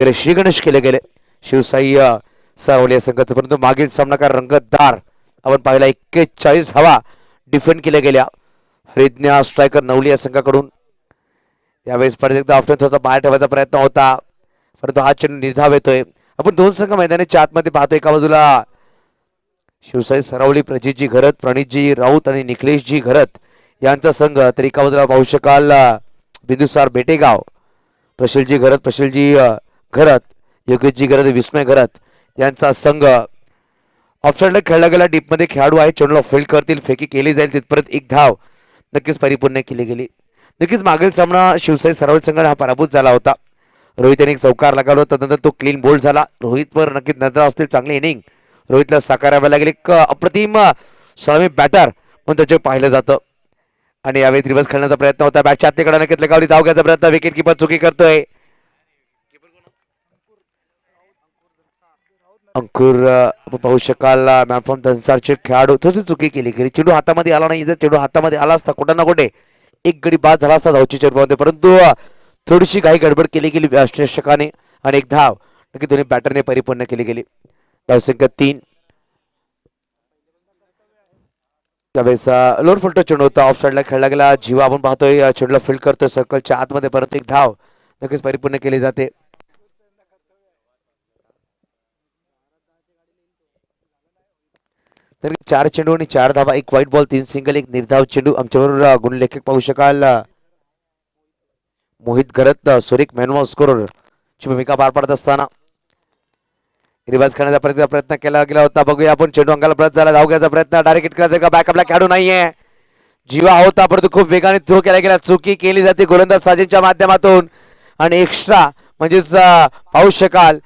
श्री गणेश केले गेले शिवसाई सावली या संघाचा, परंतु मागील सामनाकार रंगतदार आपण पाहिला 41 हवा डिफेंड केल्या गेल्या हरिज्ञा स्ट्रायकर नवली या संघाकडून. यावेळेस परत एकदा ऑप्शन थोडासा बाहेर ठेवायचा प्रयत्न होता, परंतु हा चेंडू निर्धाव येतोय. आपण दोन संघ मैदानाच्या आतमध्ये पाहतोय. एका बाजूला शिवसाई सरावली प्रजितजी घरत, प्रणितजी राऊत आणि निखिलेशजी घरत यांचा संघ, तर एका बाजूला पाहू शकाल बिंदुसार बेटेगाव, प्रशीलजी घरत, प्रशीलजी घरत, योगेशजी घरत, विस्मय घरत यांचा संघ. ऑफसाइडला खेळला गेला, डीपमध्ये खेळाडू आहे, चेंडूला फील्ड करतील, फेकी केली जाईल, तिथपर्यंत एक धाव नक्कीच परिपूर्ण केली गेली. नक्कीच मागील सामना शिवसाई सरावली संघाने हा पराभूत झाला होता. रोहित यांनी एक चौकार लगावला, त्यानंतर तो क्लीन बोल्ड झाला. रोहितवर नक्कीच नजर असतील, चांगली इनिंग रोहितला साकारावी लागेल. एक अप्रतिम सलामी बॅटर म्हणून त्याचे पाहिलं जातं. आणि यावेळी रिव्हर्स खेळण्याचा प्रयत्न होता, बॅटच्या आतल्याकडे नक्कीच लगावली, धाव घ्यायचा प्रयत्न, विकेट किपर चुकी करतोय. अंकुर पाहू शकाल मॅन फ्रॉम धनसारचे खेळाडू, थोडीशी चुकी केली गेली. चेंडू हातामध्ये आला नाही, जर चेंडू हातामध्ये आला असता कुठे ना कुठे एक गडी बाद झाला असता धावची चेंडूमध्ये, परंतु थोडीशी काही गडबड केली गेली विश्लेषकाने आणि एक धाव नक्की दोन्ही बॅटरने परिपूर्ण केली गेली. धावसंख्या 3. त्यावेळेस लोअर फुलटो चेंडू होता, ऑफ साईडला खेळला गेला. जीवा आपण पाहतोय चेंडूला फील्ड करतोय सर्कलच्या आतमध्ये, परत एक धाव नक्कीच परिपूर्ण केली जाते. तर 4 चेंडू आणि 4 धावा, 1 व्हाईट बॉल, 3 सिंगल, 1 निर्धाव चेंडू. आमच्याबरोबर गुणलेखक पाहू शकाल मोहित घरत, सुरेख मॅनवा स्कोरर ची भूमिका पार पाडत असताना रिव्हर्स खेळण्याचा प्रयत्न केला गेला होता. बघूया आपण, चेंडू अंगाला परत झाला, धाव घ्यायचा प्रयत्न, डायरेक्ट हिट करायचा का, बॅकअपला खेळाडू नाहीये. जीवा होता परंतु खूप वेगाने थ्रो केला गेला, चुकी केली जाते गोलंदाज साजिदच्या माध्यमातून आणि एक्स्ट्रा म्हणजेच पाहू शकाल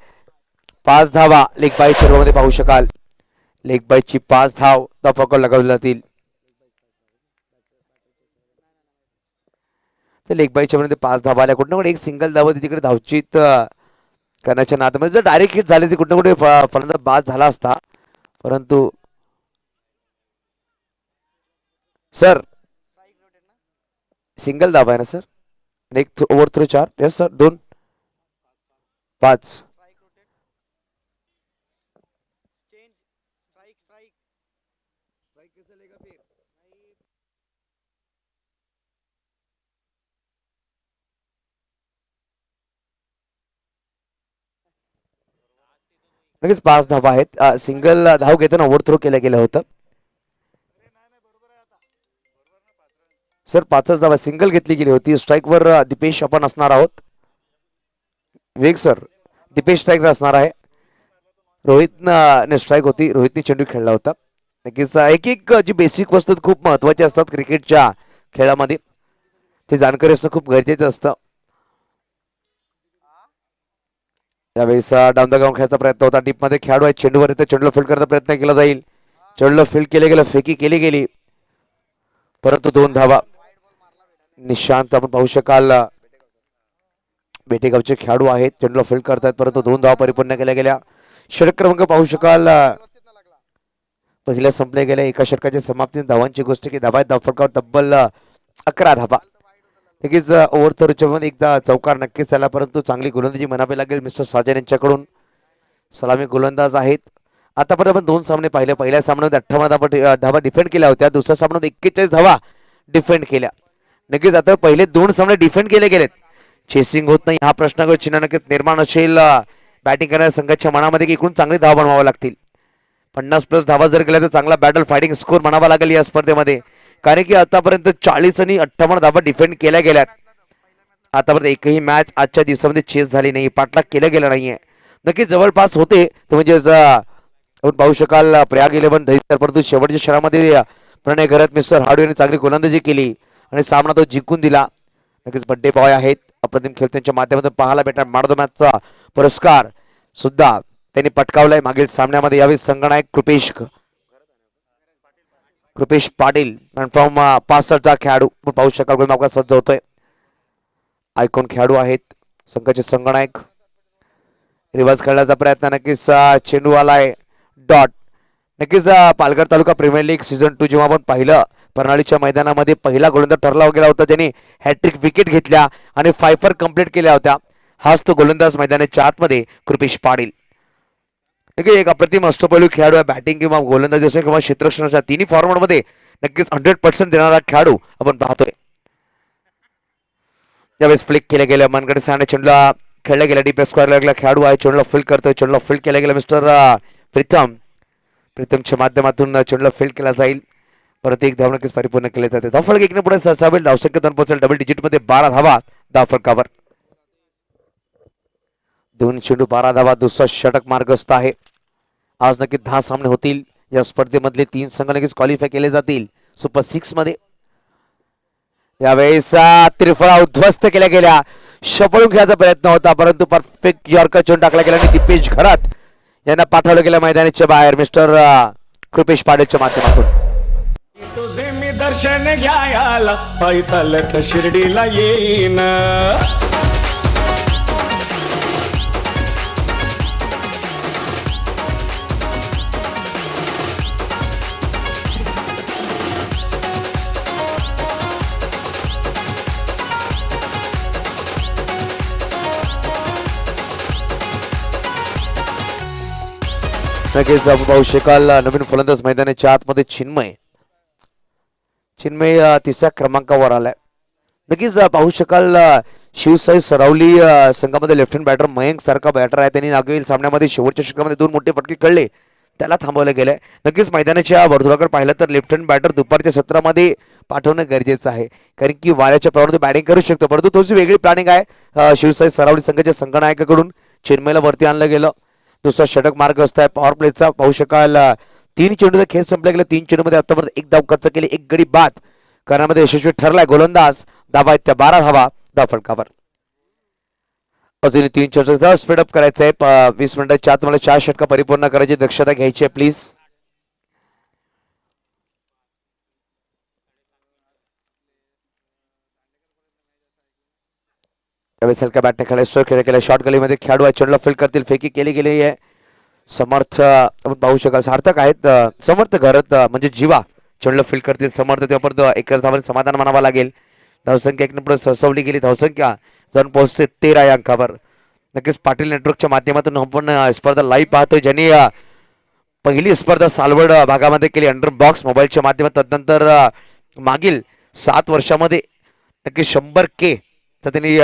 5 धावा लेग बाय चेंडूमध्ये पाहू शकाल. लेग बायची 5 धाव फकड लगावली जातील. तर लेग बायच्या मध्ये 5 धावा आल्या, कुठं ना कुठे एक सिंगल धाव तिकडे धावचित करण्याच्या नादामध्ये जर डायरेक्ट हिट झाली ती कुठं कुठे फलंदाज बाद झाला असता, परंतु सर सिंगल धावा आहे ना सर, एक ओव्हर थ्रू 4. Yes sir, 2 5. लगेच 5 धावा आहेत. सिंगल धाव घेताना ओव्हर थ्रो केलं गेलं होतं सर. 5च धावा सिंगल घेतली गेली होती. स्ट्राईकवर दीपेश आपण असणार आहोत. वेग सर, दीपेश स्ट्राईकवर असणार आहे. रोहितने स्ट्राईक होती, रोहितने चेंडू खेळला होता. नक्कीच एक एक जी बेसिक वस्तू खूप महत्वाची असतात क्रिकेटच्या खेळामध्ये, ते जाणकारी असणं खूप गरजेचं असतं. यावेळेस डाऊन द ग्राउंड खेळायचा प्रयत्न होता, डीप मध्ये खेळाडू आहे, चेंडूवर येते, चेंडूला फील्ड करण्याचा प्रयत्न केला जाईल, चेंडूला फील्ड केले गेलं, फेकी केली गेली, परंतु 2 धावा. निशांत आपण पाहू शकाल बेटेगावचे खेळाडू आहेत, चेंडूला फील्ड करतात, परंतु 2 धावा परिपूर्ण केल्या गेल्या. षटक क्रमांक पाहू शकाल पहिल्या संपल्या गेल्या. एका षटकाच्या समाप्तीने धावांची गोष्ट की धावा फटकावर तब्बल 11 धावा. नक्कीच ओव्हर थ्रोच्या मध्ये एकदा चौकार नक्कीच झाला, परंतु चांगली गोलंदाजी म्हणावी लागेल मिस्टर साजन यांच्याकडून. सलामी गोलंदाज आहेत. आतापर्यंत आपण 2 सामने पाहिले. पहिल्या सामन्यामध्ये 58 धावा डिफेंड केल्या होत्या, दुसऱ्या सामन्यात 41 धावा डिफेंड केल्या. नक्कीच आता पहिले 2 सामने डिफेंड केले गेलेत, चेसिंग होत नाही हा प्रश्न चिन्ह नक्कीच निर्माण असेल बॅटिंग करणाऱ्या संघाच्या मनामध्ये की इकडून चांगली धावा बनवाव्या लागतील. 50+ धावा जर केल्या तर चांगला बॅटल फायटिंग स्कोर म्हणावा लागेल या स्पर्धेमध्ये, कारण की आतापर्यंत 40 आणि 58 धावा डिफेंड केल्या गेल्यात. आतापर्यंत एकही मॅच आजच्या दिवसामध्ये चेस झाली नाही, पाठलाग केलं गेलं नाहीये. नक्कीच जवळपास होते म्हणजे आपण पाहू शकाल प्रयाग 11 दहिसर, परंतु शेवटच्या क्षणामध्ये प्रणय घरत मिस्टर हाडू यांनी चांगली गोलंदाजी केली आणि सामना तो जिंकून दिला. नक्कीच बड्डे बॉय आहेत, अप्रतिम खेळ त्यांच्या माध्यमातून पाहायला भेटणार. मॅन ऑफ द मॅचचा पुरस्कार सुद्धा त्यांनी पटकावलाय मागील सामन्यामध्ये. यावेळी संघनायक कृपेश पाटील फ्रॉम पासरचा खेळाडू पाहू शकाल गोलमार्गावर सज्ज होतोय. आयकॉन खेळाडू आहेत संघाचे संघनायक. रिव्हर्स खेळण्याचा प्रयत्न, नक्कीच चेंडू आलाय डॉट. नक्कीच पालघर तालुका प्रीमियर लीग सीझन 2 जेव्हा आपण पाहिलं प्रणालीच्या मैदानामध्ये पहिला गोलंदाज ठरला गेला होता, ज्यांनी हॅट्रिक विकेट घेतल्या आणि 5 कंप्लीट केल्या होत्या. हाच तो गोलंदाज मैदानाच्या आतमध्ये कृपेश पाटील. एक अप्रतिम अष्टपैलू खेळाडू आहे. बॅटिंग किंवा गोलंदाजी असो किंवा क्षेत्ररक्षणाच्या तिन्ही फॉर्मॅटमध्ये नक्कीच 100% देणारा खेळाडू आपण पाहतोय. यावेळेस फ्लिक केल्या गेल्या मनगडे साने चेंडूला खेळला गेला. डीप स्क्वेअर लागला खेळाडू आहे. चेंडूला फील्ड करतोय. चेंडूला फील्ड केला गेला मिस्टर प्रीतमच्या माध्यमातून चेंडूला फील्ड केला जाईल. परत एक धाव नक्कीच परिपूर्ण केले जाते. धावफलक एकने पुढे सरसावेल. धावसंख्या 2 पोहोचेल. डबल डिजिट मध्ये 12 धावा धावफलकावर. 2 चेंडू 12 धावा. दुसरा षटक मार्गस्थ आहे. आज नक्की 10 सामने होतील. या स्पर्धेमधले 3 संघ नक्कीच क्वालिफाय केले जातील सुपर 6 मध्ये. यावेळेस त्रिफळा उद्ध्वस्त केल्या गेल्या. शपळून खेळायचा प्रयत्न होता परंतु परफेक्ट यॉर्कर चेंडू टाकला गेला आणि दीपेश घरात यांना पाठवलं गेलं मैदानाच्या बाहेर मिस्टर कृपेश पाटीलच्या माध्यमातून. तुझे मी दर्शन घ्यायला पायी चालत शिर्डीला येईन. नक्कीच आपण पाहू शकाल नवीन फलंदाज मैदानाच्या आतमध्ये चिन्मय तिसऱ्या क्रमांकावर आलाय. नक्कीच पाहू शकाल शिवसाई सरावली संघामध्ये लेफ्टनंट बॅटर मयंक सारखा बॅटर आहे. त्यांनी मागील सामन्यामध्ये शेवटच्या षटकामध्ये 2 मोठे फटके खेळले. त्याला थांबवलं गेलंय. नक्कीच मैदानाच्या वर्तुळाकडे पाहिलं तर लेफ्टनंट बॅटर दुपारच्या सत्रामध्ये पाठवणं गरजेचं आहे कारण की वाऱ्याच्या प्रमाणात बॅटिंग करू शकतो परंतु थोडीशी वेगळी प्लॅनिंग आहे शिवसाई सरावली संघाच्या संगणकाकडून. चिन्मयला वरती आणलं गेलं. दुसरा षटक मार्ग असताय. पॉवर प्लेचा पाहू शकाल 3 चेंडूचा खेळ संपला गेला. 3 चेंडूमध्ये आतापर्यंत 1 धाव कच्चा केली. 1 गडी बाद करण्यामध्ये यशस्वी ठरलाय गोलंदाज. धावा आहेत त्या 12 धावा धावफलकावर. अजून 3 चेंडूचा स्पीडअप करायचा आहे. 20 मिनिटाच्या आत मला 4 षटका परिपूर्ण करायची दक्षता घ्यायची आहे प्लीज. त्यावेळेस हलक्या बॅटने खेळायला खेळ केला. शॉर्ट गलीमध्ये खेळाडू आहे. चेंडूला फील्ड करतील. फेकी केली गेली आहे. समर्थ आपण पाहू शकाल सार्थक आहेत. समर्थ घरात म्हणजे जीवा चेंडूला फील्ड करतील. समर्थ त्यापर्यंत एकच धावाने समाधान मानावा लागेल. धावसंख्या 1 नंबर सरसवली गेली. धावसंख्या जाऊन पोहोचते 13 या अंकावर. नक्कीच पाटील नेटवर्कच्या माध्यमातून आपण स्पर्धा लाईव्ह पाहतोय. ज्यांनी पहिली स्पर्धा सालवड भागामध्ये केली अंडर बॉक्स मोबाईलच्या माध्यमातून. तदनंतर मागील 7 वर्षामध्ये नक्कीच 100K चा त्यांनी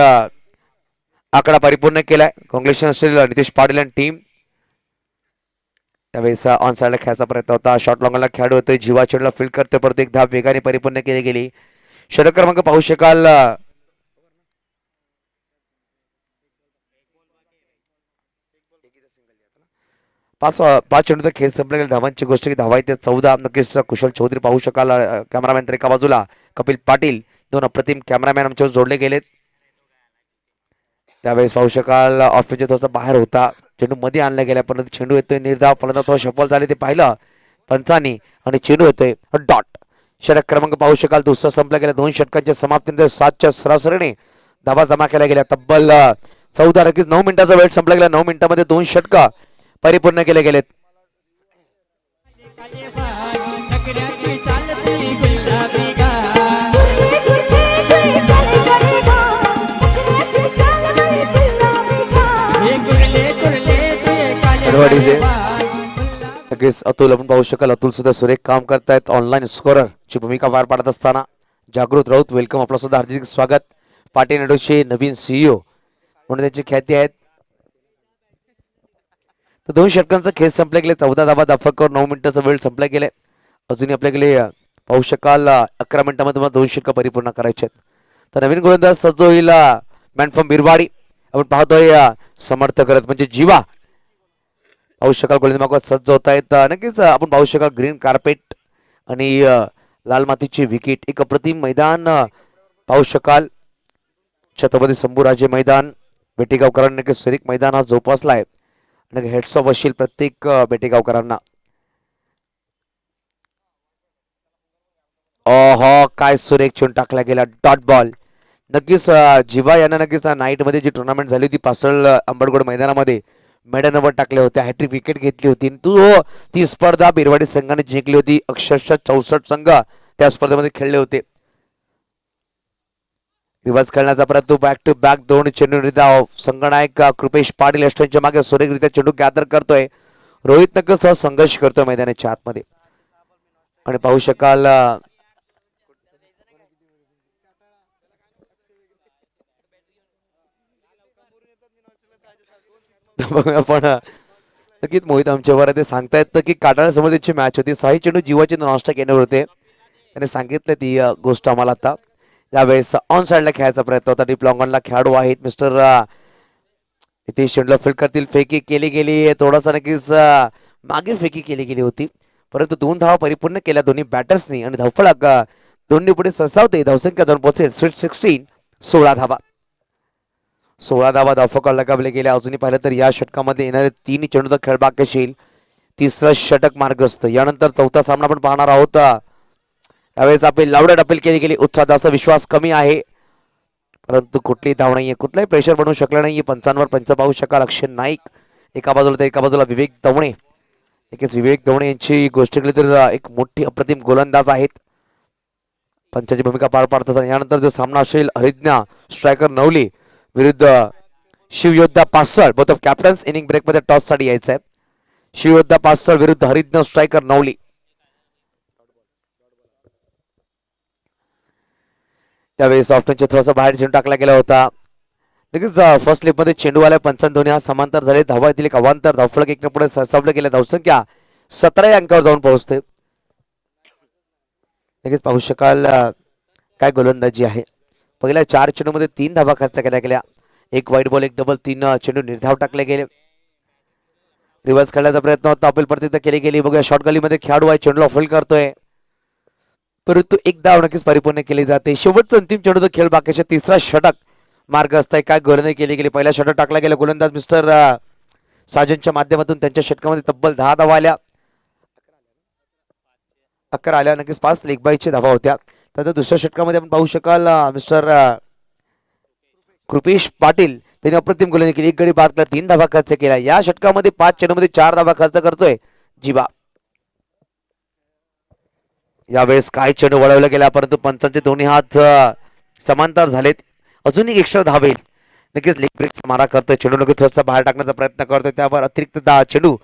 आकडा परिपूर्ण केलाय. कॉंग्रेशन असेल नितेश पाटील आणि टीम. त्यावेळेस ऑन साइडला खेळायचा प्रयत्न होता. शॉर्ट लॉंगला खेळाडू होते. जीवा चेंडूला फील्ड करते. परत 1 धाव वेगाने परिपूर्ण केली गेली. षटक क्रमांक पाहू शकाल 5 चेंडूचा खेळ संपला गेला. धावांची गोष्ट की धावा इथे 14. नक्कीच कुशल चौधरी पाहू शकाल. कॅमेरामॅन तर एका बाजूला कपिल पाटील 2 अप्रतिम कॅमेरामॅन आमच्यावर जोडले गेलेत. त्यावेळेस पाहू शकाल ऑफ पिच थोडासा बाहेर होता. चेंडू मध्ये आणला गेला परंतु चेंडू येतोय निर्धाव. फलंदाज थोडा सफल झाले ते पाहिलं पंचानी आणि चेंडू येतोय डॉट. षटक क्रमांक पाहू शकाल दुसरा संपला गेला. 2 षटकांच्या समाप्तीनंतर 7च्या सरासरीने धावा जमा केल्या गेल्या. तब्बल 14 नक्कीच 9 मिनिटाचा वेळ संपला गेला. 9 मिनिटांमध्ये 2 षटक परिपूर्ण केले गेलेत. नक्कीच अतुल आपण पाहू शकाल. अतुल सुद्धा सुरेख काम करतायत. ऑनलाईन स्कोरर ची भूमिका पार पाडत असताना जागृत राऊत वेलकम. आपलं सुद्धा हार्दिक स्वागत. पाटील नेटवर्कचे नवीन CEO म्हणून त्यांची ख्याती आहेत. तर 2 षटकांचा खेळ संपला गेले. 14 धावा धावफलकावर 9 मिनिटाचा वेळ संपला गेलाय. अजूनही आपल्याकडे पाहू शकाल 11 मिनिटांमध्ये 2 षटक परिपूर्ण करायचे आहेत. तर नवीन गोलंदाज सज्ज होईल मॅन फ्रॉम बिरवाडी. आपण पाहतोय समर्थ करत म्हणजे जीवा पाहू शकाल गोलंदाज सज्ज होत आहेत. नक्कीच आपण पाहू शकाल ग्रीन कार्पेट आणि लाल मातीची विकेट. एक अप्रतिम मैदान पाहू शकाल. छत्रपती संभूराजे मैदान बेटेगावकरांनी नक्कीच सुरेख मैदान हा जोपासलाय. हेड्स ऑफ असेल प्रत्येक बेटेगावकरांना. काय सुरेख चेंडू टाकला गेला. Dot ball. नक्कीच जीवा यांना नक्कीच नाईट मध्ये जी टुर्नामेंट झाली होती पासळ अंबडगोड मैदानामध्ये मेडनवर टाकले होते. हॅट्रिक विकेट घेतली होती. ती स्पर्धा बिरवाडी संघाने जिंकली होती. अक्षरशः 64 संघ त्या स्पर्धेमध्ये खेळले होते. रिव्हर्स खेळण्याचा प्रयत्न, बॅक टू बॅक दोन चेंडू धाव. संगनायक कृपेश पाटील यष्टांच्या मागे सुरेखरित्या चेंडू गॅदर करतोय. रोहित नक्कीच थोडा संघर्ष करतोय मैदानाच्या आतमध्ये आणि पाहू शकाल आपण नक्कीच मोहित आमच्यावर ते सांगतायत की काटाळा समोर त्यांची मॅच होती. 6 चेंडू जीवाचे नॉनस्टॉप येण्यावर होते. त्याने सांगितलं ती गोष्ट आम्हाला आता. यावेळेस ऑन साइडला खेळायचा प्रयत्न होता. डीप लॉंगॉनला खेळाडू आहेत मिस्टर नितेश चेंडूला फील्ड करतील. फेकी केली गेली, थोडासा नक्कीच मागे फेकी केली गेली होती, परंतु 2 धावा परिपूर्ण केल्या दोन्ही बॅटर्सनी आणि धावफलक दोन्ही पुढे सरसावते. धावसंख्या 2 पोहोचेल. स्वीट 16, 16 धावा. 16 धावा धावफलक लगावले गेले. अजूनही पाहिलं तर या षटकामध्ये येणारे 3 चेंडूचा खेळ बाकी असेल. तिसरं षटक मार्गस्थ. यानंतर चौथा सामना आपण पाहणार आहोत. यावेळेस अपील लावड्यात अपील केली गेली. उत्साह जास्त, विश्वास कमी आहे, परंतु कुठलीही धाव नाहीये, कुठलाही प्रेशर बनवू शकला नाहीये पंचांवर. पंच पाहू शकाल अक्षय नाईक एका बाजूला तर एका बाजूला विवेक दवणे. नक्कीच विवेक दवणे यांची गोष्ट केली तर एक मोठी अप्रतिम गोलंदाज आहेत, पंचाची भूमिका पार पाडतात. यानंतर जो सामना असेल हरिज्ञा स्ट्रायकर नवली विरुद्ध शिवयोद्धा पासळ. Both of captains inning break मध्ये टॉस साठी यायचं आहे. शिवयोद्धा पासळ विरुद्ध हरिज्ञा स्ट्रायकर नवली. त्यावेळी सॉफ्टनच्या थोडासा बाहेर चेंडू टाकला गेला होता. नक्कीच फर्स्ट स्लिप मध्ये चेंडू आला. पंचांत दोन्ही हा समांतर झाले. धावा येथील एक अवांतर धावफलक एक पुढे सरसावलं गेलं. धावसंख्या 17 अंकावर जाऊन पोहोचते. नक्कीच पाहू शकाल काय गोलंदाजी आहे. पहिल्या 4 चेंडू मध्ये 3 धावा खर्च केल्या गेल्या. एक वाईट बॉल, एक डबल, 3 चेंडू निर्धाव टाकले गेले. रिव्हर्स खेळण्याचा प्रयत्न होता, अपील प्रतित केली गेली. बघूया शॉर्ट गलीमध्ये खेळाडू आहे, चेंडूला फील्ड करतोय, परंतु एक धाव नक्कीच परिपूर्ण केली जाते. शेवटचं अंतिम चेंडूचा खेळ बाकीचे. तिसरा षटक मार्ग असताय. काय गोलंदाजी केली गेली. पहिला षटक टाकला गेला. गोलंदाज मिस्टर साजनच्या माध्यमातून त्यांच्या षटकामध्ये तब्बल 10 धावा आल्या. 11 आल्या. नक्कीच 5 लेगबाईच्या धावा होत्या. त्यानंतर दुसऱ्या षटकामध्ये आपण पाहू शकाल मिस्टर कृपेश पाटील त्यांनी अप्रतिम गोलंदाजी केली. एक गडी बाद केला, 3 धावा खर्च केला. या षटकामध्ये 5 चेंडूमध्ये 4 धावा खर्च करतोय जीवा. यावेळेस काय चेंडू वळवला गेला, परंतु पंचांचे दोन्ही हात समांतर झालेत. अजून एक एक्स्ट्रा धावेल. नक्कीच लेग ब्रेकचा मारा करतोय. चेंडू नक्कीच थोडासा बाहेर टाकण्याचा प्रयत्न करतोय. त्यावर अतिरिक्त चेंडू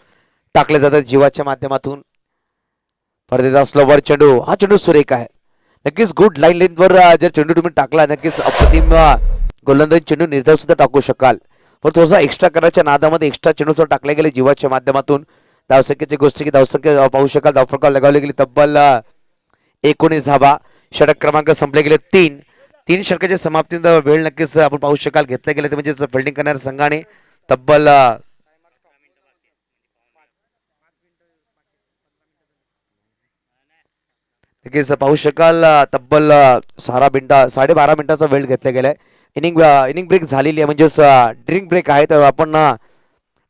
टाकले जातात जीवाच्या माध्यमातून. परत स्लोवर चेंडू. हा चेंडू सुरेख आहे. नक्कीच गुड लाईन लेंथवर जर चेंडू तुम्ही टाकला नक्कीच अप्रतिम गोलंदाजी चेंडू निर्धाव सुद्धा टाकू शकाल. पण थोडासा एक्स्ट्रा करायच्या नादामध्ये एक्स्ट्रा चेंडू सुद्धा टाकले गेले जीवाच्या माध्यमातून. धावसंख्येची गोष्ट की धावसंख्या पाहू शकाल. धावफलक लगावली गेली तब्बल 19 धावा. षटक क्रमांक संपले गेले 3 षटकाच्या समाप्तीनंतर वेळ नक्कीच आपण पाहू शकाल घेतला गेला. ते म्हणजे फिल्डिंग करणाऱ्या संघाने तब्बल नक्कीच पाहू शकाल तब्बल 12.5 मिनिटाचा वेळ घेतला गेलाय. इनिंग ब्रेक झालेली आहे, म्हणजेच ड्रिंक ब्रेक आहे. तर आपण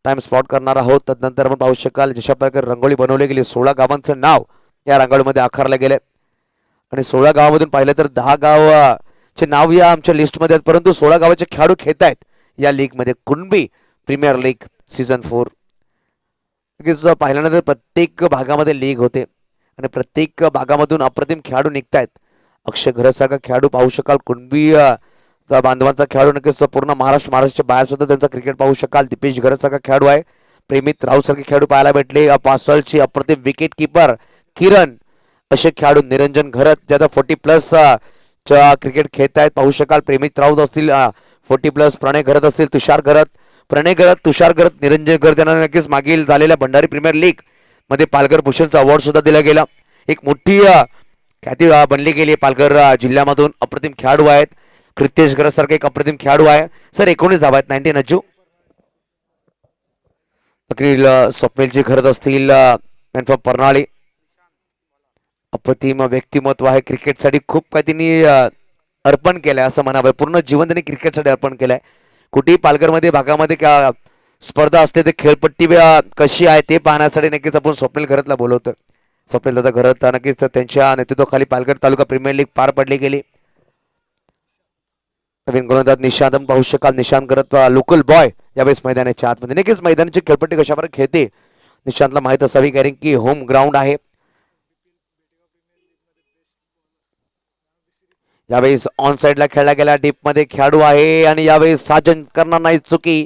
टाइम स्पॉट करणार आहोत. त्यानंतर आपण पाहू शकाल जशा प्रकारे रंगोळी बनवली गेली. 16 गावांचं नाव या रांगोळीमध्ये आकारलं गेले आणि 16 गावामधून पाहिलं तर 10 गावचे नाव या आमच्या लिस्टमध्ये आहेत, परंतु 16 गावाचे खेळाडू खेळत आहेत या लीग मध्ये. Kunbi premier league season 4. पाहिल्यानंतर प्रत्येक भागामध्ये लीग होते आणि प्रत्येक भागामधून अप्रतिम खेळाडू निघतायत. अक्षय घरसारखा खेळाडू पाहू शकाल. कुणबी बांधवांचा खेळाडू नक्कीच पूर्ण महाराष्ट्राच्या बाहेर सुद्धा त्यांचा क्रिकेट पाहू शकाल. दीपेश घरसारखा खेळाडू आहे. प्रेमित राऊत सारखे खेळाडू पाहायला भेटले. पासळची अप्रतिम विकेट किपर किरण असे खेळाडू. निरंजन घरत जे आता 40+ क्रिकेट खेळत आहेत पाहू शकाल. प्रेमित राऊत असतील 40+, प्रणय घरत असतील, तुषार घरत, तुषार घरत, निरंजन घरत यांना नक्कीच मागील झालेल्या भंडारी प्रीमियर लीग मध्ये पालघर भूषणचा अवॉर्ड सुद्धा दिला गेला. एक मोठी ख्याती बनली गेली पालघर जिल्ह्यामधून. अप्रतिम खेळाडू आहेत. कृतेश घरत सारखे एक अप्रतिम खेळाडू आहे. सर 19 धावा आहेत. 19 अज्जू. स्वप्नीलजी घरत असतील परनाळी. अप्रतिम व्यक्तिमत्व आहे. क्रिकेटसाठी खूप काही त्यांनी अर्पण केलंय असं म्हणावं. पूर्ण जीवन त्यांनी क्रिकेटसाठी अर्पण केलंय. कुठेही पालघरमध्ये भागामध्ये स्पर्धा असते ते खेळपट्टी कशी आहे ते पाहण्यासाठी नक्कीच आपण स्वप्नील घरतला बोलवतोय. स्वप्नील दादा घरत नक्कीच त्यांच्या नेतृत्वाखाली पालघर तालुका प्रीमियर लीग पार पडली गेली. नवीन गोलंदाज निशांत पाहू शकाल. निशांत घरत लोकल बॉय यावेळेस मैदानाच्या आतमध्ये. नक्कीच मैदानाची खेळपट्टी कशाप्रकारे खेळते निशांतला माहित असावी, कारण की होम ग्राउंड आहे. यावेळेस ऑन साइडला खेळला गेला, डीप मध्ये खेळाडू आहे आणि यावेळेस साजन करणार नाही चुकी.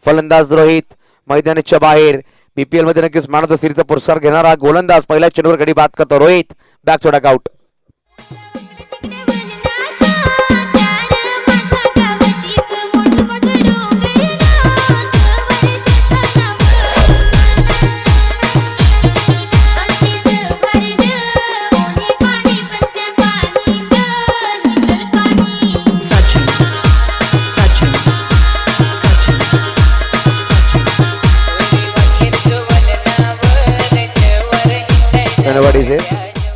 फलंदाज रोहित मैदानाच्या बाहेर. बीपीएल मध्ये नक्कीच मॅन ऑफ द सिरीजचा पुरस्कार घेणारा गोलंदाज पहिल्या चेंडूवर गडी बाद करतो Rohit. Back to dugout.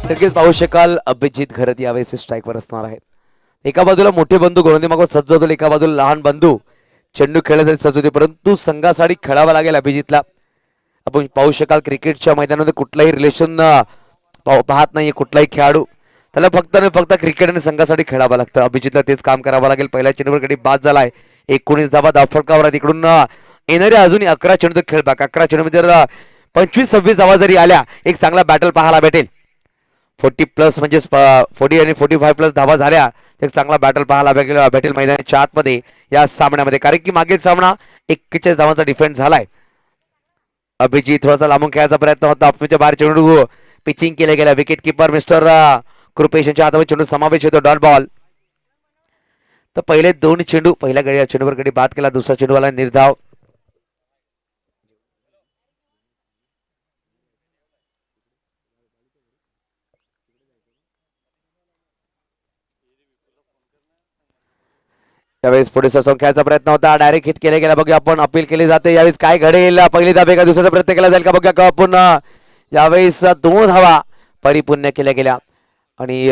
नक्कीच पाहू शकाल अभिजित घरत यावेळेस स्ट्राईकवर असणार आहेत. एका बाजूला मोठे बंधू गोलंदाजी मागून सज्ज होतील, एका बाजूला लहान बंधू चेंडू खेळण्यासाठी सज्ज होते, परंतु संघासाठी खेळावा लागेल अभिजितला. आपण पाहू शकाल क्रिकेटच्या मैदानामध्ये कुठलाही रिलेशन पाहत नाहीये कुठलाही खेळाडू, त्याला फक्त आणि फक्त क्रिकेट आणि संघासाठी खेळावं लागतं. अभिजितला तेच काम करावं लागेल. पहिल्या चेंडूवर गडी बाद झालाय. 19 धावा धावफटकावर तिकडून येणाऱ्या अजूनही 11 चेंडू खेळ बाकी. 11 चेंडूमध्ये जर 25-26 धावा जरी आल्या एक चांगला बॅटल पाहायला भेटेल. 40+ म्हणजे 40 आणि 45+ धावा झाल्या एक चांगला बॅटल पाहायला भेटेल मैदानाच्या आतमध्ये या सामन्यामध्ये. कारण की मागील सामना 41 धावांचा डिफेंड झालाय. अभिजित थोडासा लांबून खेळायचा प्रयत्न होता. ऑफच्या बाहेर चेंडू पिचिंग केले गेला. विकेट किपर मिस्टर कृपेश यांच्या हातामध्ये चेंडू समावेश होतो. Dot ball. तर पहिले 2 चेंडू पहिल्या चेंडूवर गडी बाद केला. दुसरा चेंडूवाला निर्धाव. यावेळेस पुढे ससवून खेळायचा प्रयत्न होता. डायरेक्ट हिट केले गेला. बघूया आपण अपील केली जाते. यावेळेस काय घडेल. पहिली धाबे का दुसऱ्याचा प्रयत्न केला जाईल का बघूया का आपण. यावेळेस 2 धावा परिपूर्ण केल्या गेल्या आणि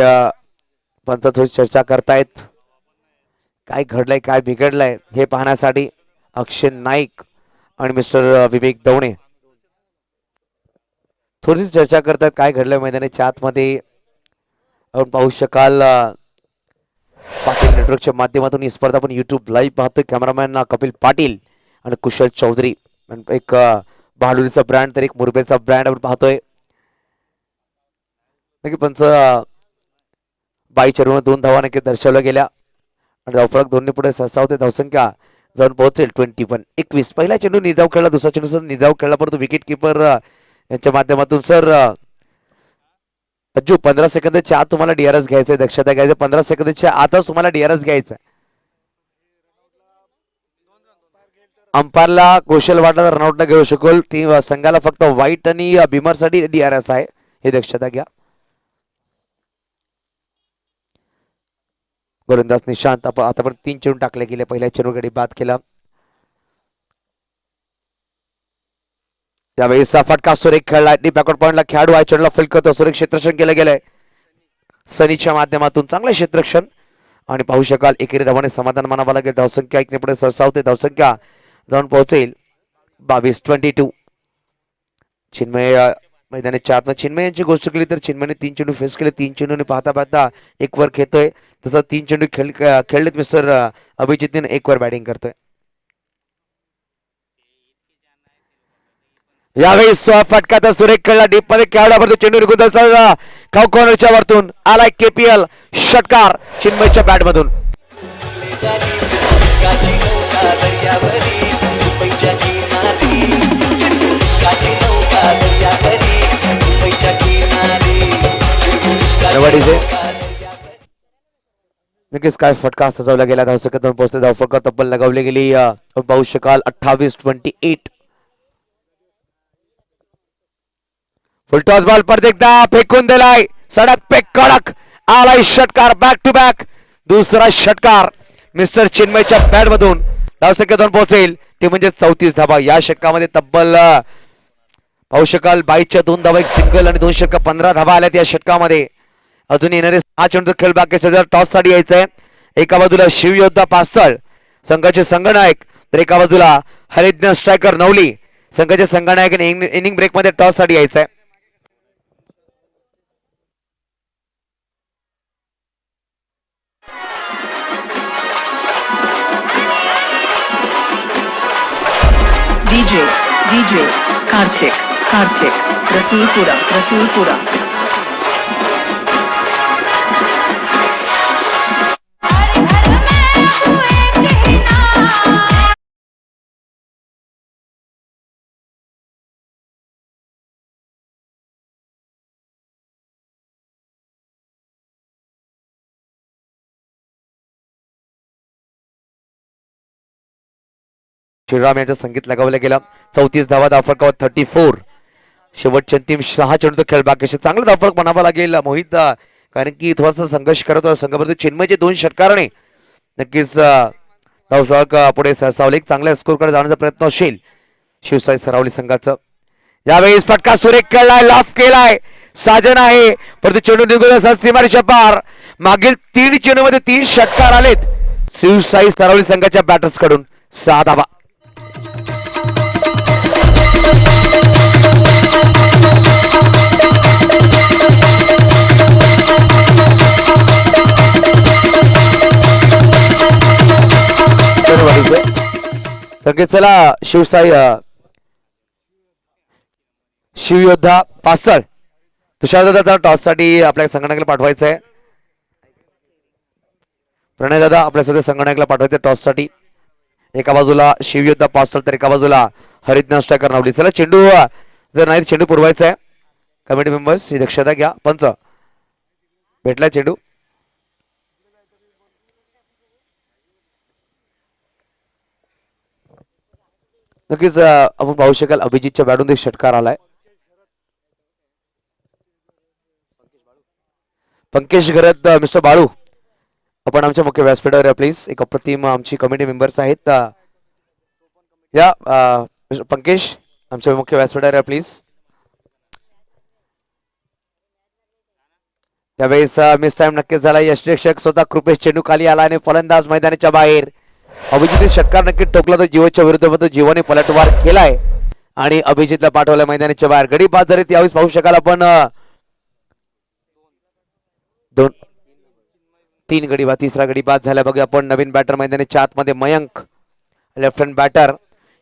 पंच थोडी चर्चा करतायत. काय घडलंय काय बिघडलंय हे पाहण्यासाठी अक्षय नाईक आणि मिस्टर विवेक दवणे थोडीशी चर्चा करतात. काय घडलंय मैदानाच्या आतमध्ये आपण पाहू शकाल. पाटील नेटवर्कच्या माध्यमातून ही स्पर्धा आपण युट्यूब लाईव्ह पाहतोय. कॅमेरामॅन कपिल पाटील आणि कुशल चौधरी. एक बहादुरीचा ब्रँड तर एक मुरबेचा ब्रँड आपण पाहतोय. नक्की पंच 22 चेंडूवर 2 धावा नक्की दर्शवल्या गेल्या आणि धावफलक दोन्ही पुढे सहसा होते. धावसंख्या जाऊन पोहोचेल 21. पहिला चेंडू निधाव खेळला. दुसरा चेंडू सुद्धा निधाव खेळला, परंतु विकेट किपर यांच्या माध्यमातून सर अज्जू 15 सेकंदाच्या आत तुम्हाला डीआरएस घ्यायचंय. दक्षता घ्यायचं. 15 सेकंदाच्या आतच तुम्हाला डीआरएस घ्यायचं. अंपायरला कौशल वाटला रनआउट न घेऊ शकेल. टीम संघाला फक्त व्हाईट आणि बिमर साठी डीआरएस आहे, हे दक्षता घ्या. गोलंदाज निशांत आतापर्यंत 3 चेंडू टाकले गेले. पहिल्या चेंडू गडी बाद केला. यावेळेस फटका सुरेख खेळला. बॅकवर्ड पॉइंटला खेळाडू आहे. चेंडूला फील्ड करतो. सुरेख क्षेत्ररक्षण केलं गेलंय सनीच्या माध्यमातून. चांगलं क्षेत्ररक्षण आणि पाहू शकाल एकेरी धावाने समाधान मानावं लागेल. धावसंख्या 1 ने पुढे सरसावते. धावसंख्या जाऊन पोहोचेल 22-22. चिन्मय मैदानाच्या आतमध्ये चिन्मय यांची गोष्ट केली तर चिन्मयने 3 चेंडू फेस केले. 3 चेंडूने पाहता पाहता 1 वर खेळतोय. तसं 3 चेंडू खेळलेत मिस्टर अभिजितने 1 वर बॅटिंग करतोय. यावेळेस फटका सुरेख खेळला. डीप मध्ये खेळाडू चेंडू निघून कॉर्नरच्या वरतून आलाय केपीएल षटकार चिन्मयच्या बॅट मधून. नक्कीच काय फटका सजवला गेला. धावसंख्येतून पोहोचते. धावफटका तब्बल लगावली गेली. पाहू शकाल 28-28. फुलटॉस बॉल परत एकदा फेकून दिलाय. सडक पे कडक आलाय षटकार. बॅक टू बॅक दुसरा षटकार मिस्टर चिन्मयच्या बॅट मधून. धावसंख्येतून पोहोचेल ते म्हणजे 34 धावा. या षटकामध्ये तब्बल पाहू शकाल 22च्या 2 धावा, 1 सिंगल आणि 2 षटका 15 धावा आल्यात या षटकामध्ये. अजून येणारे 6 चेंडू खेळ बाकी. टॉस साठी यायचंय. एका बाजूला शिवयोद्धा पासळ संघाचे संघनायक तर एका बाजूला हरिज्ञ स्ट्रायकर नवली संघाचे संघनायक. इनिंग ब्रेक मध्ये टॉस साठी यायचंय. DJ Karthik Rasulpura श्रीराम यांचं संगीत लगावलं गेलं. 34 धावा, धावफलकावर 34. शेवटच्या अंतिम 6 चेंडू खेळ बाकी आहे. चांगला धावफलक म्हणावा लागेल मोहित, कारण की थोडासा संघर्ष करत होता संघामध्ये. चिन्मयचे 2 षटकाराने नक्कीच धावफलक पुढे सरसावले. एक चांगल्या स्कोरकडे जाण्याचा प्रयत्न असेल शिवसाई सरावली संघाचं. यावेळेस फटका सुरेख खेळलाय, लाफ केलाय, साजन आहे, परंतु चेंडू निघून सीमारेषा पार. मागील 3 चेंडूमध्ये 3 षटकार आलेत शिवसाई सरावली संघाच्या बॅटर्स कडून. 6 धावा. तर चला शिवसाई शिवयोद्धा पास्तळ तुषार दादा टॉस साठी आपल्या संगणकाला पाठवायचं आहे. प्रणय दादा आपल्या सगळ्या संगणकाला पाठवायचं टॉस साठी. एका बाजूला शिवयोद्धा पास्तळ तर एका बाजूला हरिज्ञ स्ट्रायकर नावली. चला चेंडू जर नाही चेंडू पुरवायचा आहे. कमिटी मेंबर्स ही दक्षता घ्या. पंच भेटला चेंडू. नक्कीच आपण पाहू शकाल अभिजितच्या बॅटून एक षटकार आलाय. पंकज घरत मिस्टर बाळू आपण आमच्या मुख्य व्यासपीठावर प्लीज. एक अप्रतिम आमची कमिटी मेंबर्स आहेत या पंकज आमच्या मुख्य व्यासपीठावर प्लीज. त्यावेळेस मिस टाइम नक्कीच झाला. यष्टीरक्षक स्वतः कृपेश चेंडू खाली आला आणि फलंदाज मैदानाच्या बाहेर. अभिजित षटकार नक्की ठोकला तर जीवाच्या विरुद्ध जीवाने पलटवार केलाय आणि अभिजितला पाठवलं मैदानाच्या बाहेर. गडी बाद झाली त्यावेळेस पाहू शकाल आपण 3 गडी बाद. तिसरा गडी बाद झाला बघूया आपण. नवीन बॅटर मैदानाच्या आतमध्ये मयंक लेफ्ट हँड बॅटर.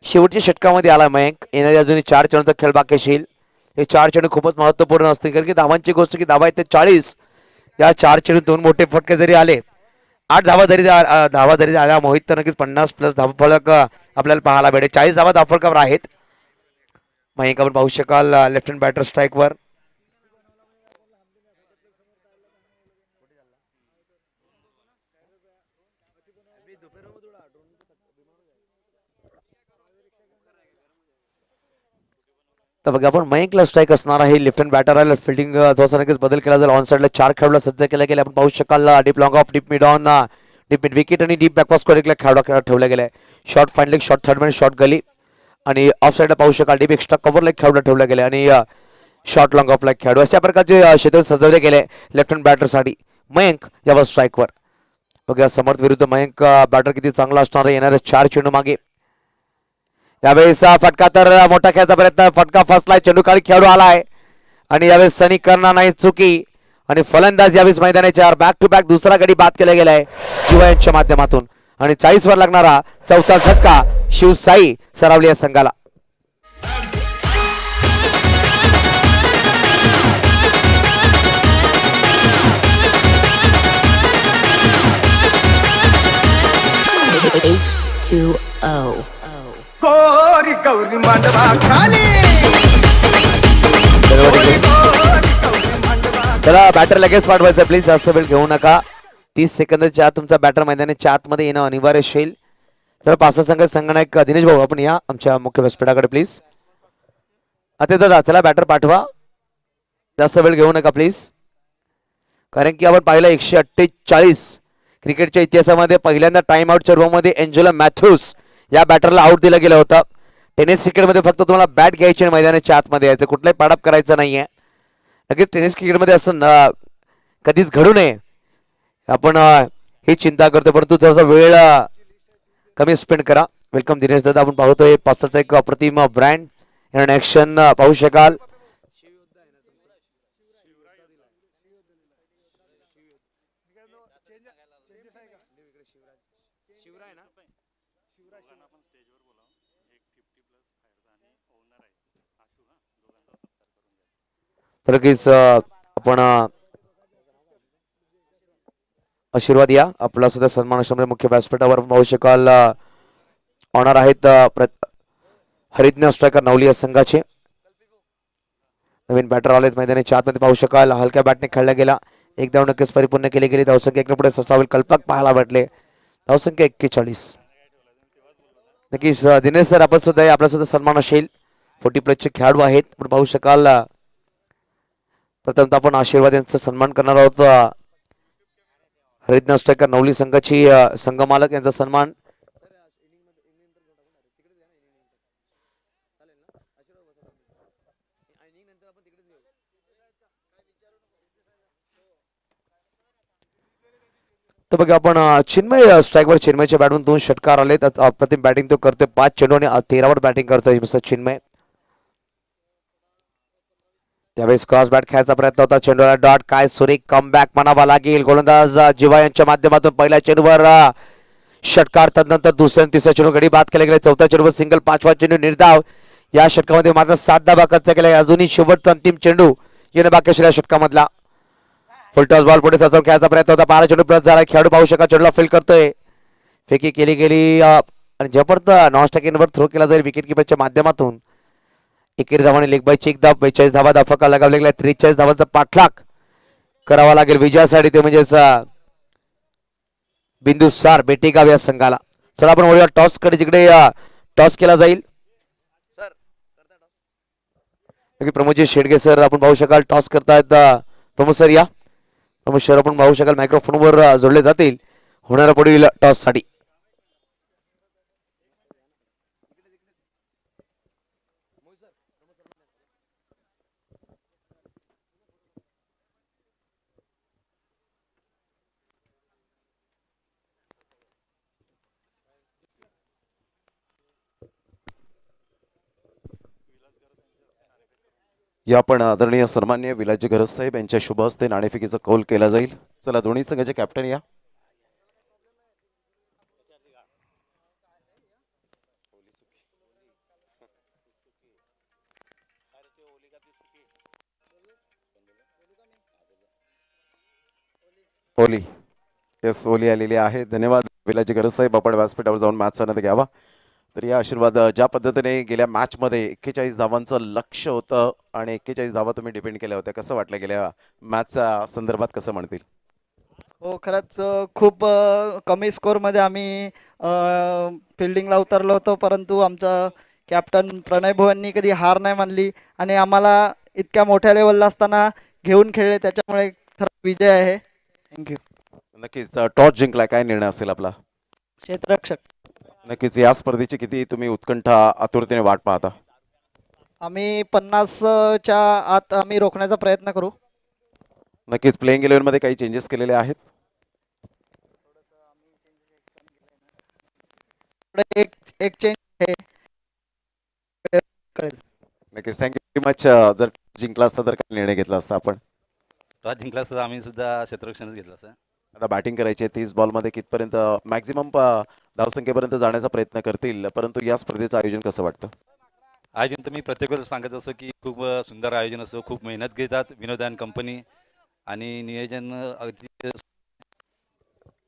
शेवटच्या षटकामध्ये आला मयंक. येणाऱ्या अजूनही 4 चेंडूचा खेळ बाकी असेल. हे 4 चेंडू खूपच महत्वपूर्ण असते कारण की धावांची गोष्ट की धावा आहेत 40. या 4 चेंडू 2 मोठे फटके जरी आले 8 धावा जरी आल्या मोहित तर नक्कीच 50+ धावफलक आपल्याला पाहायला भेटेल. 40 धावा धावफलकावर आहेत. मयंक आपण पाहू शकाल लेफ्ट हँड बॅटर स्ट्राईकवर. तर बघा आपण मयंकला स्ट्राईक असणार आहे. लेफ्ट हँड बॅटर आहे. फिल्डिंग थोडासा नक्कीच बदल केला जाईल. ऑन साईडला 4 खेळाडूला सज्ज केला गेला. आपण पाहू शकाल deep long off, deep mid on, deep mid wicket आणि डीप बॅकवॉर्ड स्कोरिंगला खेळाडू ठेवला गेलाय. Short fine leg, short third man, short gully आणि ऑफ साईडला पाहू शकाल डीप एक्स्ट्रा कव्हरला खेळाडू ठेवला गेला आणि शॉर्ट लॉंग ऑफला खेळाडू. अशा प्रकारचे क्षेत्र सजवले गेले लेफ्ट हँड बॅटरसाठी. मयंक यावर स्ट्राईकवर. बघा समर्थ विरुद्ध मयंक बॅटर किती चांगला असणार आहे येणाऱ्या 4 चेंडू मागे. यावेळेस फटका तर मोठा खेळायचा प्रयत्न. फटका फसलाय. चेंडू खाली खेळाडू आलाय आणि यावेळेस सनी करणार नाही चुकी आणि फलंदाज यावेळेस मैदानाच्या बॅक टू बॅक दुसरा गडी बाद केला गेलाय जीवा यांच्या माध्यमातून आणि 40 वर लागणारा 4था झटका शिवसाई सरावली या संघाला. H2O. कोरी गौरी मांडवा खाली. चला बॅटर लगेच पाठवायचं प्लीज. जास्त वेळ घेऊ नका. 30 सेकंदाच्या आत तुमचा बॅटर मैदानाच्या आतमध्ये येणं अनिवार्य असेल. चला पाचवा संघनायक दिनेश भाऊ आपण या आमच्या मुख्य व्यासपीठाकडे प्लीज. आता दादा चला बॅटर पाठवा. जास्त वेळ घेऊ नका प्लीज. कारण की आपण पाहिलं 148 क्रिकेटच्या इतिहासामध्ये पहिल्यांदा टाइम आउटच्या रूममध्ये एंजेला मॅथ्यूज या बॅटरला आउट दिलं गेलं होतं. टेनिस क्रिकेटमध्ये फक्त तुम्हाला बॅट घ्यायची आणि मैदानाच्या आतमध्ये यायचं, कुठलाही पाडाप करायचं नाहीये. नक्कीच टेनिस क्रिकेटमध्ये असं कधीच घडू नये आपण ही चिंता करतो, परंतु थोडासा वेळ कमी स्पेंड करा. वेलकम दिनेश दादा. आपण पाहतोय पास्टरचा एक अप्रतिम ब्रँड ॲक्शन पाहू शकाल. तर नक्कीच आपण आशीर्वाद या. आपला सुद्धा सन्मान असल्यामुळे मुख्य व्यासपीठावर पाहू शकाल ऑनर आहेत हरिज्ञ स्ट्रायकर नवली या संघाचे. नवीन बॅटर आलेत मैदानाच्या आतमध्ये पाहू शकाल. हलक्या बॅटने खेळला गेला. एक धाव नक्कीच परिपूर्ण केली गेली. धावसंख्या 1 पुढे ससावेल कल्पक पाहायला भेटले. धावसंख्या 41. नक्कीच दिनेश सर आपण सुद्धा आपला सुद्धा सन्मान असेल. 40+ चे खेळाडू आहेत आपण पाहू शकाल. प्रथमतः आपण आशीर्वाद यांचा सन्मान करणार आहोत. हरित स्ट्रायकर नवली संघाची संघ मालक यांचा सन्मान. तर बघा आपण चिन्मय स्ट्राईकवर चिन्मयच्या बॅटमधून 2 षटकार आले. अप्रतिम बॅटिंग तो करतोय. 5 चेंडू आणि 13 वर बॅटिंग करतोय मिस्टर चिन्मय. त्यावेळेस क्रॉस बॅट खेळायचा प्रयत्न होता. चेंडूला डॉट. काय सुरेख कमबॅक म्हणावा लागेल. गोलंदाज जिवा यांच्या माध्यमातून पहिल्या चेंडूवर षटकार. तदनंतर दुसऱ्या आणि तिसऱ्या चेंडू गडी बाद केले गेले. चौथ्या चेंडूवर सिंगल. 5वा चेंडू निर्धाव. या षटकामध्ये मात्र 7 धावा कच्चा केला. अजूनही शेवटचा अंतिम चेंडू येणे बाकी असलेल्या षटकामधला. फुलटॉस बॉल पुढे सजवून खेळायचा प्रयत्न होता. 12 चेंडू प्लस झाला. खेळाडू पाहू शका चेंडूला फील करतोय. फेकी केली गेली आणि जबरदस्त नॉन स्ट्रायकिंगवर थ्रो केला जाईल विकेट किपरच्या माध्यमातून. एकेरी धावाने लेग बायची एक धाव. 42 धावा धाफका लगावला गेला. 43 धावांचा पाठलाग करावा लागेल विजयासाठी. ते म्हणजेच बिंदुसार बेटेगाव या संघाला. चला आपण वळूया टॉस कडे जिकडे टॉस केला जाईल. प्रमोदजी शेडगे सर आपण पाहू शकाल टॉस करतायत. प्रमोद सर या. प्रमोद सर आपण पाहू शकाल मायक्रोफोनवर जोडले जातील होणाऱ्या पुढील टॉस साठी. या पण आदरणीय सन्मान्य विलाजी गरज साहेब यांच्या शुभ हस्ते नाणेफेकीचा कौल केला जाईल. चला दोन्ही संघाचे कॅप्टन या. ओली. येस ओली आलेली आहे. धन्यवाद विलाजी गरज साहेब. आपण व्यासपीठावर जाऊन मॅच आनंद घ्यावा. तर या आशीर्वाद ज्या पद्धतीने गेल्या मॅचमध्ये 41 धावांचं लक्ष होतं आणि 41 धावा तुम्ही डिपेंड केल्या होत्या, कसं वाटलं गेल्या मॅचच्या संदर्भात कसं म्हणतील? हो खरंच खूप कमी स्कोअरमध्ये आम्ही फिल्डिंगला उतरलो होतो, परंतु आमचा कॅप्टन प्रणय भुवननी कधी हार नाही मानली आणि आम्हाला इतक्या मोठ्या लेवलला असताना घेऊन खेळले, त्याच्यामुळे खरं विजय आहे. थँक्यू. नक्कीच टॉस जिंकलाय, काय निर्णय असेल आपला? क्षेत्ररक्षक. नक्कीच या स्पर्धेची किती तुम्ही उत्कंठा आतुरतेने वाट पाहता? आम्ही 50च्या आत आम्ही रोखण्याचा प्रयत्न करू. नक्कीच प्लेइंग 11 मध्ये काही चेंजेस केलेले आहेत? एक एक चेंज आहे. नक्कीच थँक्यू व्हेरी मच. जर जिंकला असता तर काय निर्णय घेतला असता आपण? टॉस जिंकला असता आम्ही सुद्धा क्षेत्ररक्षणच घेतलं असतं. आता बॅटिंग करायची आहे. 30 बॉलमध्ये कितपर्यंत मॅक्झिमम धावसंख्येपर्यंत जाण्याचा प्रयत्न करतील, परंतु या स्पर्धेचं आयोजन कसं वाटतं? आयोजन तर मी प्रत्येक वेळेस सांगत असतो की खूप सुंदर आयोजन असतं, खूप मेहनत घेतात विनोद अँड कंपनी आणि नियोजन अगदी.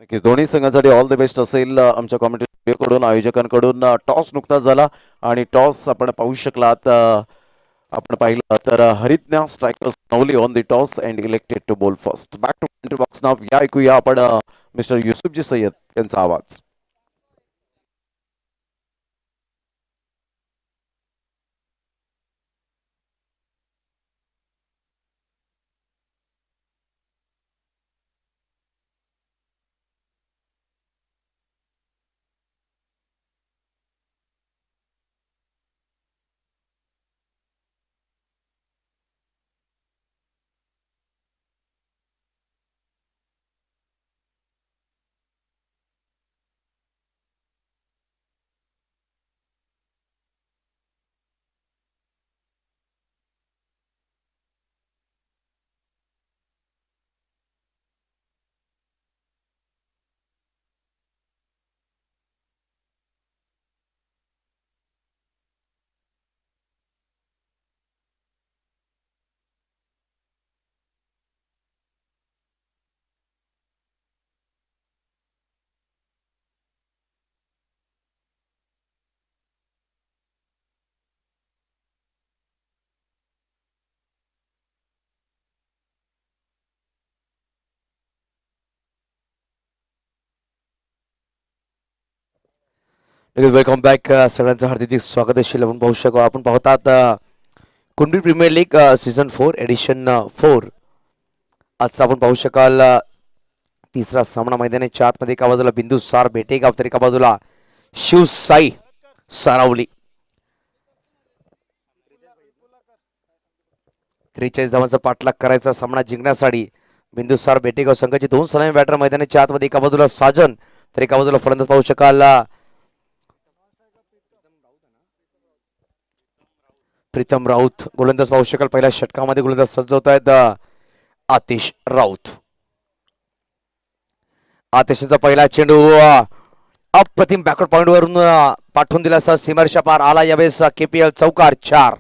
नक्कीच दोन्ही संघांसाठी ऑल द बेस्ट असेल. आमच्या कॉमेंटेटरकडून आयोजकांकडून टॉस नुकताच झाला आणि टॉस आपण पाहू शकलात. आपण पाहिलं तर हरितन्या स्ट्रायकर्स नवली on the toss and elected to bowl first. Back to commentary box नाव या ऐकूया आपण मिस्टर युसुफजी सय्यद यांचा आवाज. वेलकम बॅक सगळ्यांचं हार्दिक स्वागत आहे. आपण पाहू शकतो, आपण पाहतात कुंडली प्रीमियर लीग सीझन 4 एडिशन 4. आजचा आपण पाहू शकाल तिसरा सामना मैदानाच्या आतमध्ये एका बाजूला बिंदुसार बेटेगाव तर एका बाजूला शिवसाई सारावली. 43 धावांचा पाठलाग करायचा सामना जिंकण्यासाठी बिंदुसार बेटेगाव संघाचे 2 सलामी बॅटर मैदानाच्या आतमध्ये एका बाजूला साजन तर एका बाजूला फलंदाज पाहू शकाल प्रीतम राऊत. गोलंदाज पाहू शकाल पहिल्या षटकामध्ये गोलंदाज सज्ज होत आहेत आतिश राऊत. आतिशचा पहिला चेंडू अप्रतिम बॅकवर्ड पॉइंट वरून पाठवून दिला असा सीमारेषा पार आला. यावेळेस KPL चौकार 4.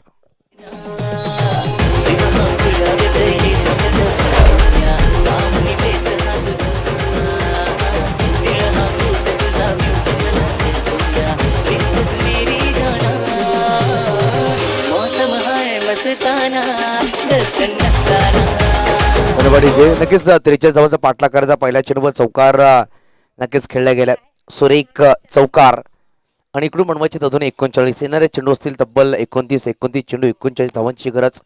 नक्कीच 43 धावांचा पाठलाग करायचा पहिल्या चेंडूवर चौकार नक्कीच खेळला गेला. सुरेख चौकार आणि इकडून बनवायचे अजून 39 येणारे चेंडू असतील तब्बल 29 चेंडू 39 धावांची गरज.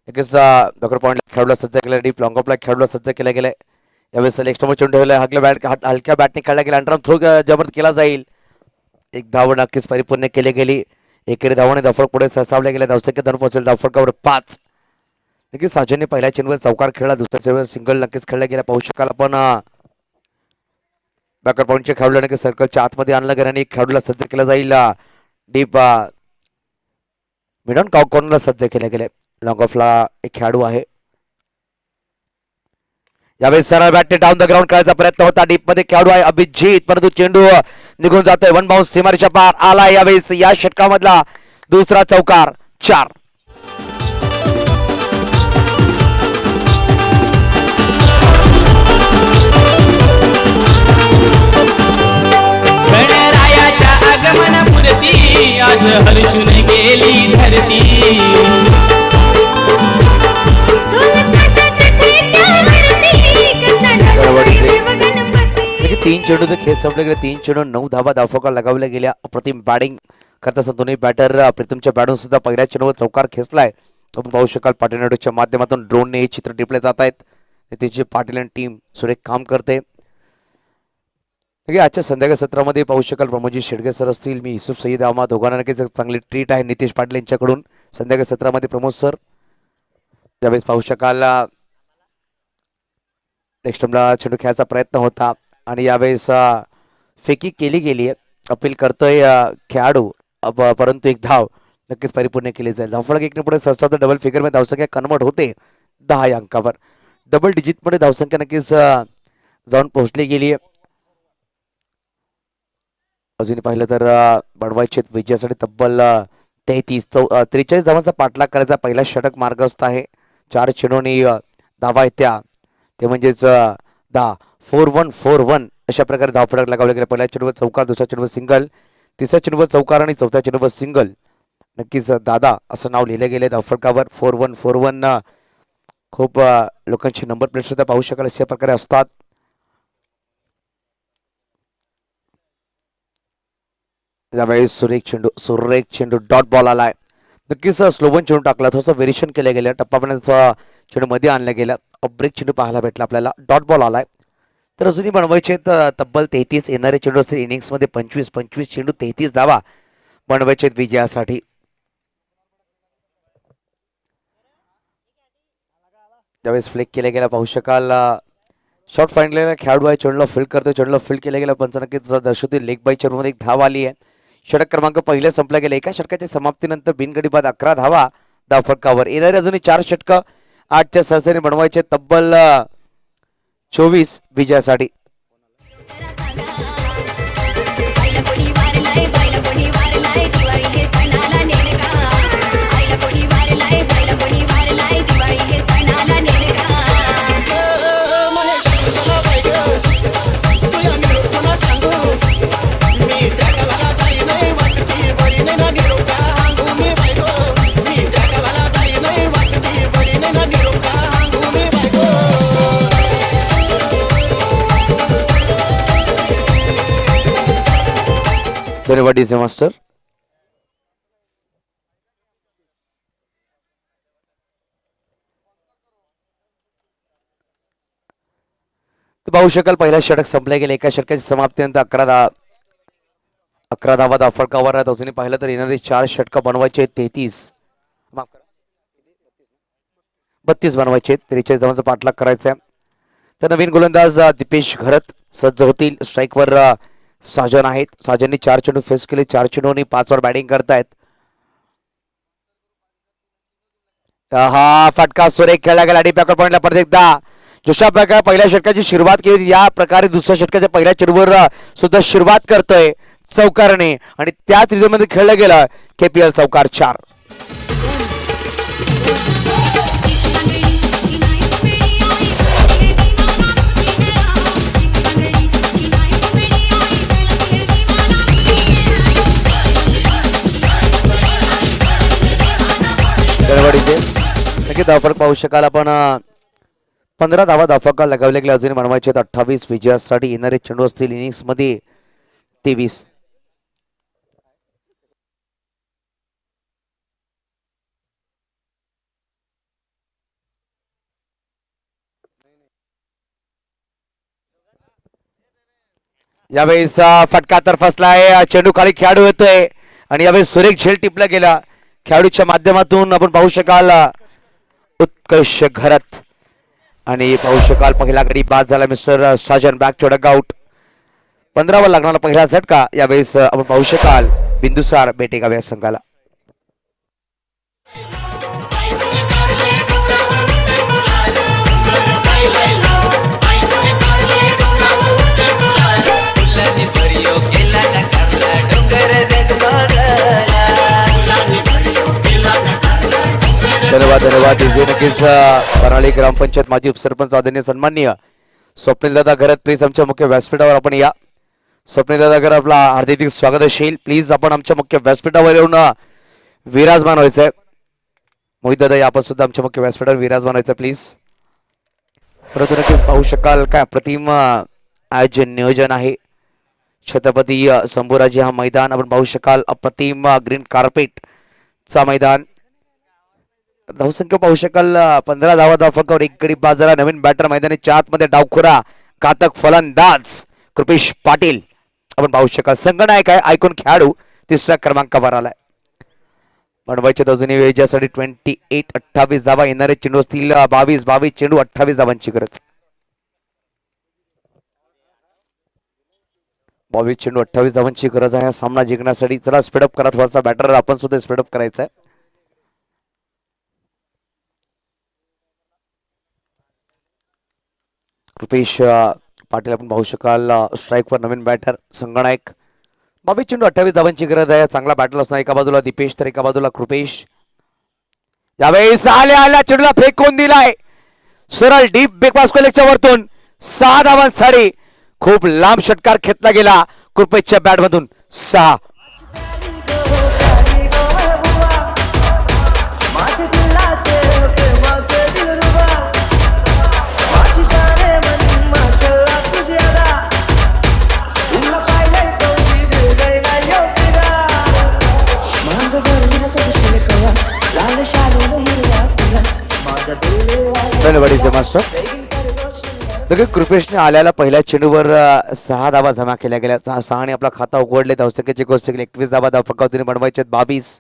नक्कीच डॉक्टर पॉइंटला खेळाडूला सज्ज केला. डीप लॉंग ऑफला खेळाडूला सज्ज केला गेलाय. यावेळेस एक्स्ट्रा चेंडू ठेवला हलक्या बॅटने खेळला गेला. अंडरआर्म थ्रो जबरदस्त केला जाईल. एक धाव नक्कीच परिपूर्ण केली गेली. एकेरी धावाने धावफलक पुढे सरसावल्या गेल्या. धावसंख्या धरून पोहोचेल धावफलकावर 5. नक्कीच साजनने पहिल्या चेंडूवर चौकार खेळला. दुसऱ्या चेंडूवर सिंगल नक्कीच खेळला गेला. पाहू शकाल आपण बॅकर पॉईंटच्या खेळाडूला नक्कीच सर्कलच्या आतमध्ये आणलं गेलं आणि खेळाडूला सज्ज केलं जाईल. डीप मिडॉन कॉर्नरला सज्ज केले गेले. लॉंग ऑफला एक खेळाडू आहे. यावेळेस सरळ बॅटने डाऊन द ग्राउंड खेळायचा प्रयत्न होता. डीप मध्ये खेळाडू आहे अभिजित परंतु चेंडू निघून जातोय. 1 बाउन्स सीमारेषा पार आला. यावेळेस या षटकामधला दुसरा चौकार 4. आज हरजून गेली धरती. 3 चेंडू खेळ संपले गेले. 3 चेंडू 9 धावा धावफलकावर लगावल्या गेल्या. अप्रतिम बॅटिंग करत दोन्ही बॅटर प्रीतमच्या बॅटून सुद्धा पहिल्या चेंडूवर चौकार खेचलाय. आपण पाहू शकाल पाटील माध्यमातून ड्रोनने हे चित्र टिपले जात आहेत. त्याची पाटील आणि टीम सुरेख काम करते. आजच्या संध्याकाळ सत्रामध्ये पाहू शकाल प्रमोदजी शेडगे सर असतील, मी युसुफ सईद आम्हा दोघांना नक्कीच चांगली ट्रीट आहे नितेश पाटील यांच्याकडून. संध्याकाळ सत्रामध्ये प्रमोद सर त्यावेळेस पाहू शकाल नेक्स्ट टाइमला चेंडू खेळायचा प्रयत्न होता आणि यावेळेस फेकी केली गेली आहे. अपील करतोय खेळाडू परंतु एक धाव नक्कीच परिपूर्ण केली जाईल. धावफलक 1 पुढे सहसा डबल फिगरमध्ये धावसंख्या कन्वर्ट होते 10 या अंकावर. डबल डिजिटमध्ये धावसंख्या नक्कीच जाऊन पोहोचली गेली आहे. अजून पाहिलं तर बनवायचे विजयासाठी तब्बल 43 धावांचा पाठलाग करायचा पहिला षटक मार्गस्थ आहे. 4 चेंडूंनी धावा आहेत त्या ते म्हणजेच 10 4-1 अशा प्रकारे धावफलक लगावले गेले. पहिल्या चेंडूवर चौकार, दुसऱ्या चेंडूवर सिंगल, तिसऱ्या चेंडूवर चौकार आणि चौथ्या चेंडूवर सिंगल. नक्कीच दादा असं नाव लिहिले गेले धावफलकावर. 4-1 खूप लोकांची नंबर प्लेट सुद्धा पाहू शकाल अशा प्रकारे असतात. यावेळेस सुरेख चेंडू डॉट बॉल आलाय. नक्कीच स्लोवन चेंडू टाकला. थोडंसं व्हेरिएशन केलं गेलं. टप्पापर्यंत चेंडू मध्ये आणला गेला. ब्रेक चेंडू पाहायला भेटला आपल्याला. डॉट बॉल आलाय. तर अजूनही बनवायचे तब्बल 33 येणारे चेंडू असतील. इनिंग्समध्ये 25 चेंडू 33 धावा बनवायचे विजयासाठी. त्यावेळेस फ्लिक केला गेला पाहू शकाल. शॉर्ट फाईंडला खेळाडू आहे. चेंडूला फील्ड करतो. चेंडूला फील्ड केला गेला. पंच नक्कीच दर्शवतील लेग बाय चेंडूमध्ये एक धाव आली आहे. षटक क्रमांक पहिल्या संपला गेला. एका षटकाच्या समाप्तीनंतर बिनगडी बाद 11 धावा धावफलकावर. येणारे अजूनही 4 षटक 8च्या सरासरी बनवायचे तब्बल 24 विजयासाठी. धन्यवाद डीजे मास्टर. पाहू शकाल पहिला षटक संपले गेले. एका षटकाची समाप्तीनंतर 11 धावा धाफळकावर आहेत. अजूनही पाहिलं तर येणारे 4 षटक बनवायचे 32 बनवायचे. 43 धावांचा पाठलाग करायचा आहे. तर नवीन गोलंदाज दीपेश घरत सज्ज होतील. स्ट्राईकवर साजन आहेत. साजननी 4 चेंडू फेस केले. 4 चेंडूंनी 5 वर बॅटिंग करतायत. हा फटका सुरेख खेळला गेला. डीप बॅकवर्ड पॉइंटला परत एकदा जशा प्रकारे पहिल्या षटकाची सुरुवात केली या प्रकारे दुसऱ्या षटकाच्या पहिल्या चेंडूवर सुद्धा सुरुवात करतोय चौकारने आणि त्याच रिझममध्ये खेळलं गेलं KPL चौकार 4. नक्की धावफलक पाहू शकाल आपण. 15 धावा धावफलक लगावले गेले. अजूनही बनवायचे 28 विजयासाठी. येणारे चेंडू असतील इनिंग्स मध्ये 23. यावेळेस फटका तर फसलाय. चेंडू खाली खेळाडू येतोय आणि यावेळेस सुरेख झेल टिपला गेला. खेळाडूच्या माध्यमातून आपण पाहू शकाल उत्कर्ष घरत आणि पाहू शकाल पहिला गडी बाद झाला. Mister Sajan back to dugout. 15 वर लागणारा पहिला झटका यावेळेस आपण पाहू शकाल बिंदुसार बेटेगाव या संघाला. धन्यवाद. नक्कीच बराळी ग्रामपंचायत माजी उपसरपंच आदरणीय सन्माननीय स्वप्नील दादा घरत प्लीज आमच्या मुख्य व्यासपीठावर आपण या. स्वप्नील दादा घरत आपला हार्दिक स्वागत असेल. प्लीज आपण आमच्या मुख्य व्यासपीठावर येऊन विराजमान व्हायचंय. मोहित दादा आपण सुद्धा आमच्या मुख्य व्यासपीठावर विराजमान व्हायचं प्लीज. परंतु नक्कीच पाहू शकाल काय अप्रतिम आयोजन नियोजन आहे. छत्रपती संभूराजे हा मैदान आपण पाहू शकाल. अप्रतिम ग्रीन कार्पेट चा मैदान. धावसंख्या पाहू शकाल 15 धावा धावफलकावर. एक गडी बाद झाला. नवीन बॅटर मैदानाच्या आतमध्ये डावखुरा घातक फलंदाज कृपेश पाटील आपण पाहू शकाल. संघनायक आहे ऐकून खेळाडू 3ऱ्या क्रमांकावर आलाय. बनवायचे अजूनही वेळेसाठी 28 धावा. येणारे चेंडू असतील 22 चेंडू 28 धावांची गरज. 22 चेंडू 28 धावांची गरज आहे सामना जिंकण्यासाठी. चला स्पीडअप करा थोडासा. बॅटर आपण सुद्धा स्पीडअप करायचा आहे. रुपेश पाटील आपण पाहू शकाल. स्ट्राईकवर नवीन बॅटर संगनायक. 22 चेंडू 28 धावांची गरज आहे. चांगला बॅटर असणार. एका बाजूला दीपेश तर एका बाजूला कृपेश. यावेळेस आल्या चेंडूला फेकून दिलाय सरळ डीप ब्रेकफास्ट कोलेक्टच्या वरतून 6 धावांसाठी. खूप लांब षटकार खेचला गेला कृपेशच्या बॅट मधून. 6. मास्टर लगेच कृपेशने आल्याला पहिल्या चेंडूवर 6 धावा जमा केल्या गेल्या. 6 आणि आपला खाता उघडले. धावसंख्येची गोष्ट केली. 21 धावा धावफलकावर बनवायचे 22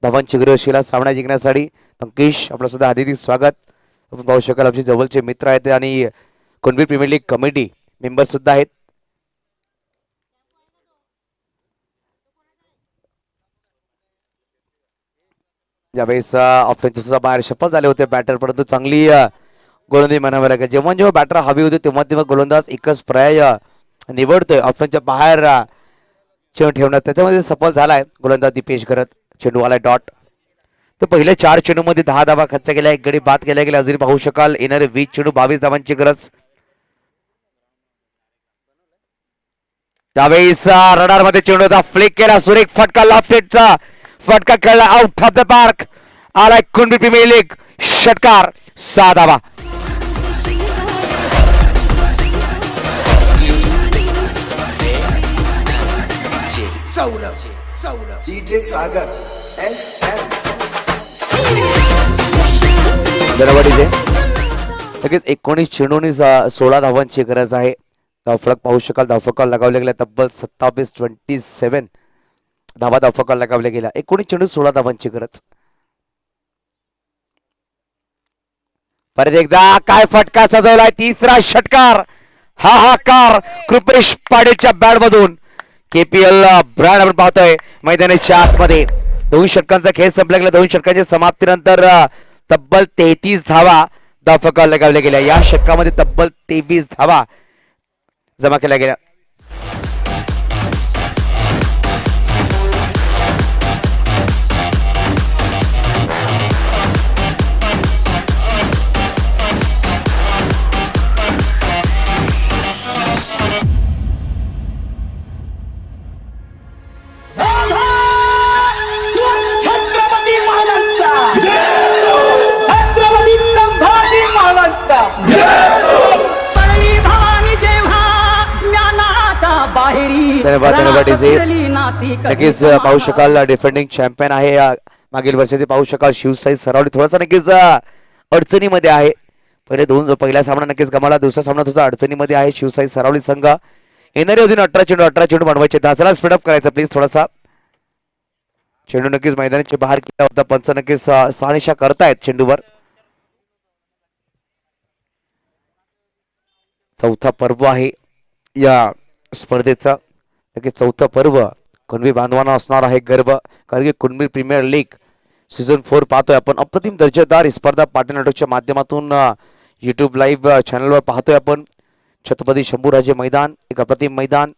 धावांची गरज असेल सामना जिंकण्यासाठी. पंकेश आपलं सुद्धा हार्दिक स्वागत. आपण पाहू शकाल आमचे जवळचे मित्र आहेत आणि Kunbi premier league committee member सुद्धा आहेत. ज्यावेळेस ऑफेन्सिव्ह सुद्धा बाहेर सफल झाले होते बॅटर. परंतु चांगली गोलंदाजी म्हणावी लागेल. जेव्हा बॅटर हवी होती तेव्हा गोलंदाज एकच पर्याय निवडतोय ऑफेन्सच्या बाहेर चेंडू ठेवण्यात. त्याच्यामध्ये सफल झालाय गोलंदाज दीपेश घरत. चेंडू आलाय डॉट. तर पहिल्या 4 चेंडूमध्ये 10 धावा खर्च केल्या. एक गडी बाद केल्या गेल्या. अजूनही पाहू शकाल येणारे 20 चेंडू 22 धावांची गरज. त्यावेळेस रडार मध्ये चेंडू होता. फ्लिक केला. सुरेख फटका. लाफेटचा फटका खेळला. Out of the park. आलाय कुणबी प्रीमियर लीग षटकार. 6 धावा. डीजे सागर SM धन्यवाद डीजे. लगेच 19 चेंडूंनी 16 धावांची गरज आहे. धावफलक पाहू शकाल. धावफलकावर लगावले गेले तब्बल 27 धावा धावफलकावर लगावल्या गेल्या. 19 चेंडू 16 धावांची गरज. परत एकदा काय फटका सजवलाय. तिसरा षटकार. हाहाकार कृपेश पाटीलच्या बॅट मधून. KPL ब्रँड आपण पाहतोय मैदानाच्या आतमध्ये. 2 षटकांचा खेळ संपला गेला. 2 षटकांच्या समाप्तीनंतर तब्बल 33 धावा धावफलकावर लगावल्या गेल्या. या षटकामध्ये तब्बल 23 धावा जमा केल्या गेल्या. छत्रपती महाराजांचा छत्रपती संभाजी महाराजांचा पळली भवानी जेव्हा ज्ञानाचा बाहेरी धन्यवाद डीजे. फिरली नाती नक्कीच पाहू शकाल डिफेंडिंग चॅम्पियन आहे. मागील वर्षाचे पाहू शकाल शिवसाई सरावली थोडासा नक्कीच अडचणीमध्ये आहे. पहिला सामना नक्कीच गमावला. दुसरा सामना तुझा अडचणीमध्ये आहे शिवसाई सरावली संघ. येणारे अजून 18 चेंडू बनवायचे. दासाला स्पीडअप करायचा प्लीज थोडासा. चेंडू नक्कीच मैदानाच्या बाहेर केला होता. पंच नक्कीच सहानिशा करतायत चेंडूवर. चौथा पर्व आहे या स्पर्धेचा. नक्कीच चौथं पर्व कुणबी बांधवांना असणार आहे गर्व. कारण की कुणबी प्रीमियर लीग सीझन 4 पाहतोय आपण. अप्रतिम दर्जेदार ही स्पर्धा पाटील नेटवर्कच्या माध्यमातून YouTube लाईव्ह चॅनलवर पाहतोय आपण. छत्रपती शंभूराजे मैदान एक अप्रतिम मैदान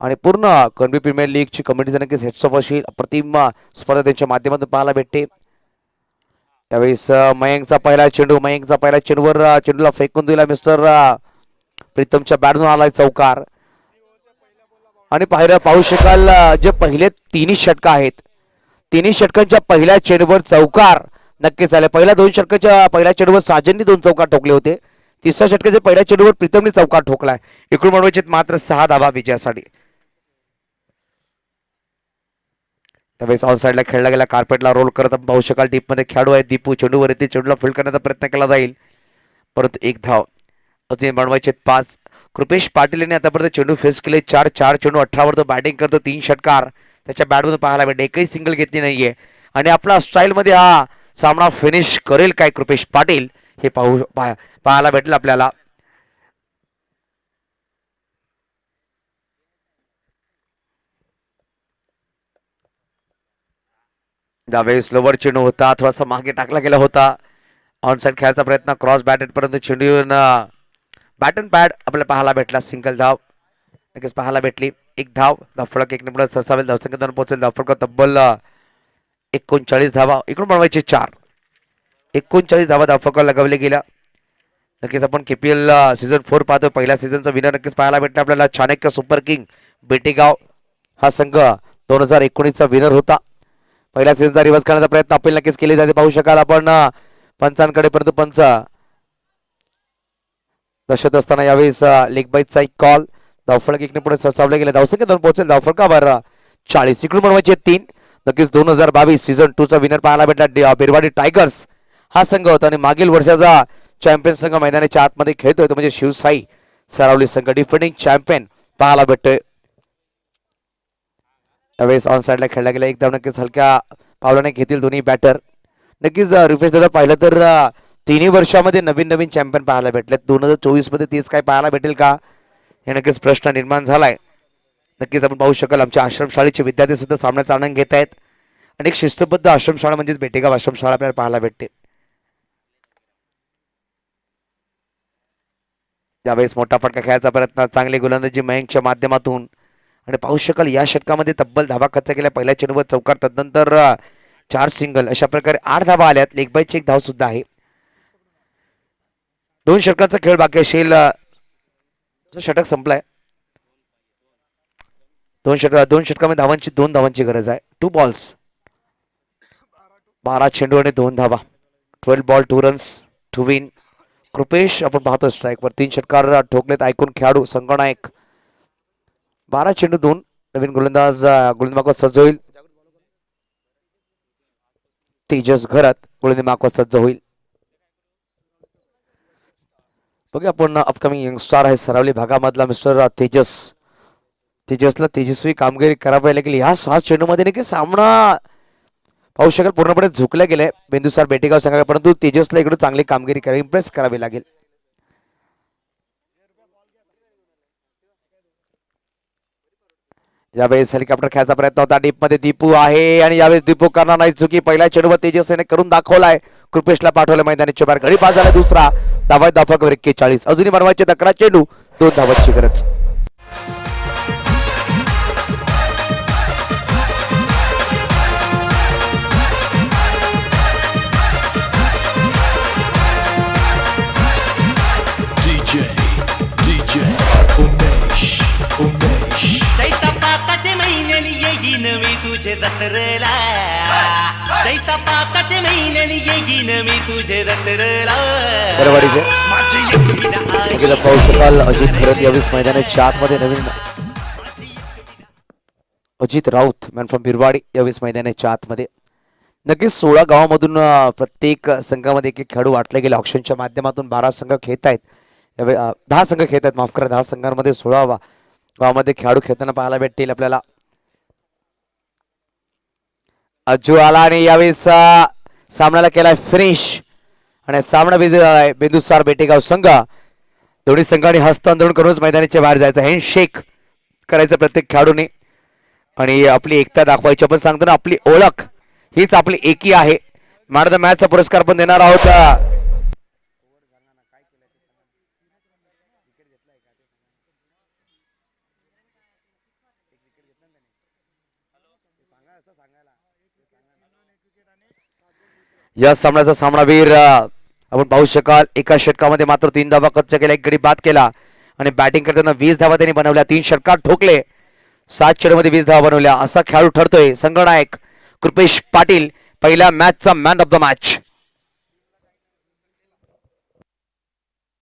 आणि पूर्ण कुणबी प्रीमियर लीगची कमिटीचा नक्कीच हेड्स ऑफ असेल. अप्रतिम स्पर्धा त्यांच्या माध्यमातून पाहायला भेटते. त्यावेळेस मयंकचा पहिला चेंडू. मयंकचा पहिल्या चेंडूवर चेंडूला फेकून दिला मिस्टर प्रीतमच्या बॅटमधून आलाय चौकार. आणि पाहू शकाल जे पहिले 3 षटक आहेत 3 षटकांच्या पहिल्या चेंडूवर चौकार नक्कीच आले. पहिल्या 2 षटकांच्या पहिल्या चेंडूवर साजननी 2 चौकार ठोकले होते. तिसऱ्या षटकाच्या पहिल्या चेंडूवर प्रीतमने चौकार ठोकलाय. एकूण बनवायचे मात्र 6 धावा विजयासाठी. त्यावेळेस ऑन साईडला खेळला गेला. कार्पेटला रोल करत आपण पाहू शकाल. डीप मध्ये खेळाडू आहे दीपू. चेंडूवर येते. चेंडूला फील्ड करण्याचा प्रयत्न केला जाईल परंतु 1 धाव. अजून बनवायचे 5. कृपेश पाटील यांनी आतापर्यंत चेंडू फेस केले 4 चेंडू 18 वर तो बॅटिंग करतो. 3 षटकार त्याच्या बॅटमधून पाहायला भेटते. एकही सिंगल घेतली नाहीये आणि आपला स्टाईल मध्ये हा सामना फिनिश करेल काय कृपेश पाटील हे पाहायला भेटेल आपल्याला. डावे स्लोवर चेंडू होता. थोडासा मागे टाकला गेला होता. ऑन साइड खेळायचा प्रयत्न. क्रॉस बॅटेड पर्यंत चेंडू येऊन बॅट अँड पॅड आपल्याला पाहायला भेटला. सिंगल धाव नक्कीच पाहायला भेटली. 1 धाव. धावफलक 1 नंबर सरसावेल. धावसंख्येत पोहोचेल. धावफलक तब्बल 39 धावा. इकडून बनवायचे 4. 39 धावा धावफलकावर लगावले गेल्या. नक्कीच आपण KPL सीझन 4 पाहतो. पहिल्या सीझनचा विनर नक्कीच पाहायला भेटला आपल्याला. चाणक्य सुपर किंग बेटेगाव हा संघ 2019चा विनर होता. पहिल्या सीझनचा रिव्हर्स करण्याचा प्रयत्न अपील नक्कीच केली जाते. पाहू शकाल आपण पंचांकडे परंतु पंच दर्शत असताना यावेळेस लेग बाईचा एक कॉल. धावफलक 1 ने पुढे सरसावले गेले. धावसंख्येत पोहोचेल. धावफलकावर 40. इकडून बनवायचे 3. नक्कीच 2022 सीझन 2 चा विनर पाहायला भेटला. बिरवाडी टायगर्स हा संघ होता आणि मागील वर्षाचा चॅम्पियन संघ मैदानाच्या आतमध्ये खेळतोय तो म्हणजे शिवसाई सरावली संघ. डिफेंडिंग चॅम्पियन पाहायला भेटतोय. त्यावेळेस ऑन साइडला खेळला गेला. एक धाव नक्कीच हलक्या पावलाने घेतील दोन्ही बॅटर. नक्कीच रिफ्रेश दादा पाहिलं तर 3 वर्षामध्ये नवीन चॅम्पियन पाहायला भेटलेत. 2024 मध्ये तेच काय पाहायला भेटेल का हे नक्कीच प्रश्न निर्माण झालाय. नक्कीच आपण पाहू शकाल आमच्या आश्रमशाळेचे विद्यार्थी सुद्धा सामन्याचा आनंद घेत आहेत. आणि एक शिस्तबद्ध आश्रमशाळा म्हणजेच बेटेगाव आश्रमशाळा आपल्याला पाहायला भेटते. यावेळेस मोठा फटका खेळायचा प्रयत्न. चांगली गोलंदाजी मयंकच्या माध्यमातून. आणि पाहू शकाल या षटकामध्ये तब्बल धावा खर्च केल्या. पहिल्या चेंडूवर चौकार. तदनंतर 4 सिंगल. अशा प्रकारे 8 धावा आल्यात. लेग बायची 1 धाव सुद्धा आहे. 2 षटकांचा खेळ बाकी असेल. षटक संपलाय. 2 षटकामध्ये धावांची 2 धावांची गरज आहे. 2 बॉल्स 12 चेंडू आणि 2 धावा. 12 ball 2 runs to win. Kripesh आपण पाहतो स्ट्राईकवर. 3 षटकार ठोकलेत. ऐकून खेळाडू संगनायक. 12 चेंडू 2. नवीन गोलंदाज गोलंदाबाज सज्ज होईल. तेजस घरात गोळीने मागवा सज्ज होईल. बघा आपण अपकमिंग यंगस्टार आहे सरावली भागामधला मिस्टर तेजसला तेजस्वी कामगिरी करावी लागेल. ह्या 6 चेंडूमध्ये नक्की सामना पाहू शकाल पूर्णपणे झुकला गेलाय बिंदुसार बेटेगाव संघाला, परंतु तेजसला इकडे चांगली कामगिरी करावी, इम्प्रेस करावी लागेल. यावेळेस हेलिकॉप्टर खेळायचा प्रयत्न होता, डीप मध्ये दीपू आहे आणि यावेळेस दीपू करणार नाही चुकी. पहिल्या चेंडूवर तेजस याने करून दाखवलाय, कृपेशला पाठवलं मैदानाच्या बाहेर, घडी पास झाला दुसरा. धावा धाफावर 41. अजूनही बनवायचे 11 चेंडू, 2 धावांची गरज. दैता पाकाचे महिन्यानी येईन मी तुझे दसरला, दैता पाकाचे महिन्यानी येईन मी तुझे दसरला. बरोबरीचे माझी एकविरा आई. पाहू शकाल अजित खरत यावेळेस मैदानाच्या आतमध्ये नवीन अजित राऊत मॅन फ्रॉम बिरवाडी यावेळेस मैदानाच्या आतमध्ये. नक्कीच 16 गावामधून प्रत्येक संघामध्ये एक खेळाडू वाटले गेले. ऑप्शनच्या माध्यमातून 12 संघ खेळत आहेत, 10 संघ खेळत आहेत, माफ करा. 10 संघांमध्ये 16 गावामध्ये खेळाडू खेळताना पाहायला भेटतील आपल्याला. अज्जू आला आणि यावेळेस सामन्याला केलाय फिनिश आणि सामना विजय आहे बिंदुसार बेटेगाव संघ. दोन्ही संघांनी हस्तांदोलन करूनच मैदानाच्या बाहेर जायचं, हँडशेक करायचं प्रत्येक खेळाडूने आणि आपली एकता दाखवायची. आपण सांगतो ना आपली ओळख हीच आपली एकी आहे. मॅन ऑफ द मॅचचा पुरस्कार पण देणार आहोत. या सामन्याचा सामनावीर आपण पाहू शकाल एका षटकामध्ये मात्र 3 धावा कच्च्या केल्या, 1 गडी बाद केला आणि बॅटिंग करताना 20 धावा त्यांनी बनवल्या, 3 षटकार ठोकले, 7 चेंडूमध्ये 20 धावा बनवल्या. असा खेळाडू ठरतोय संघनायक कृपेश पाटील, पहिल्या मॅचचा मॅन ऑफ द मॅच.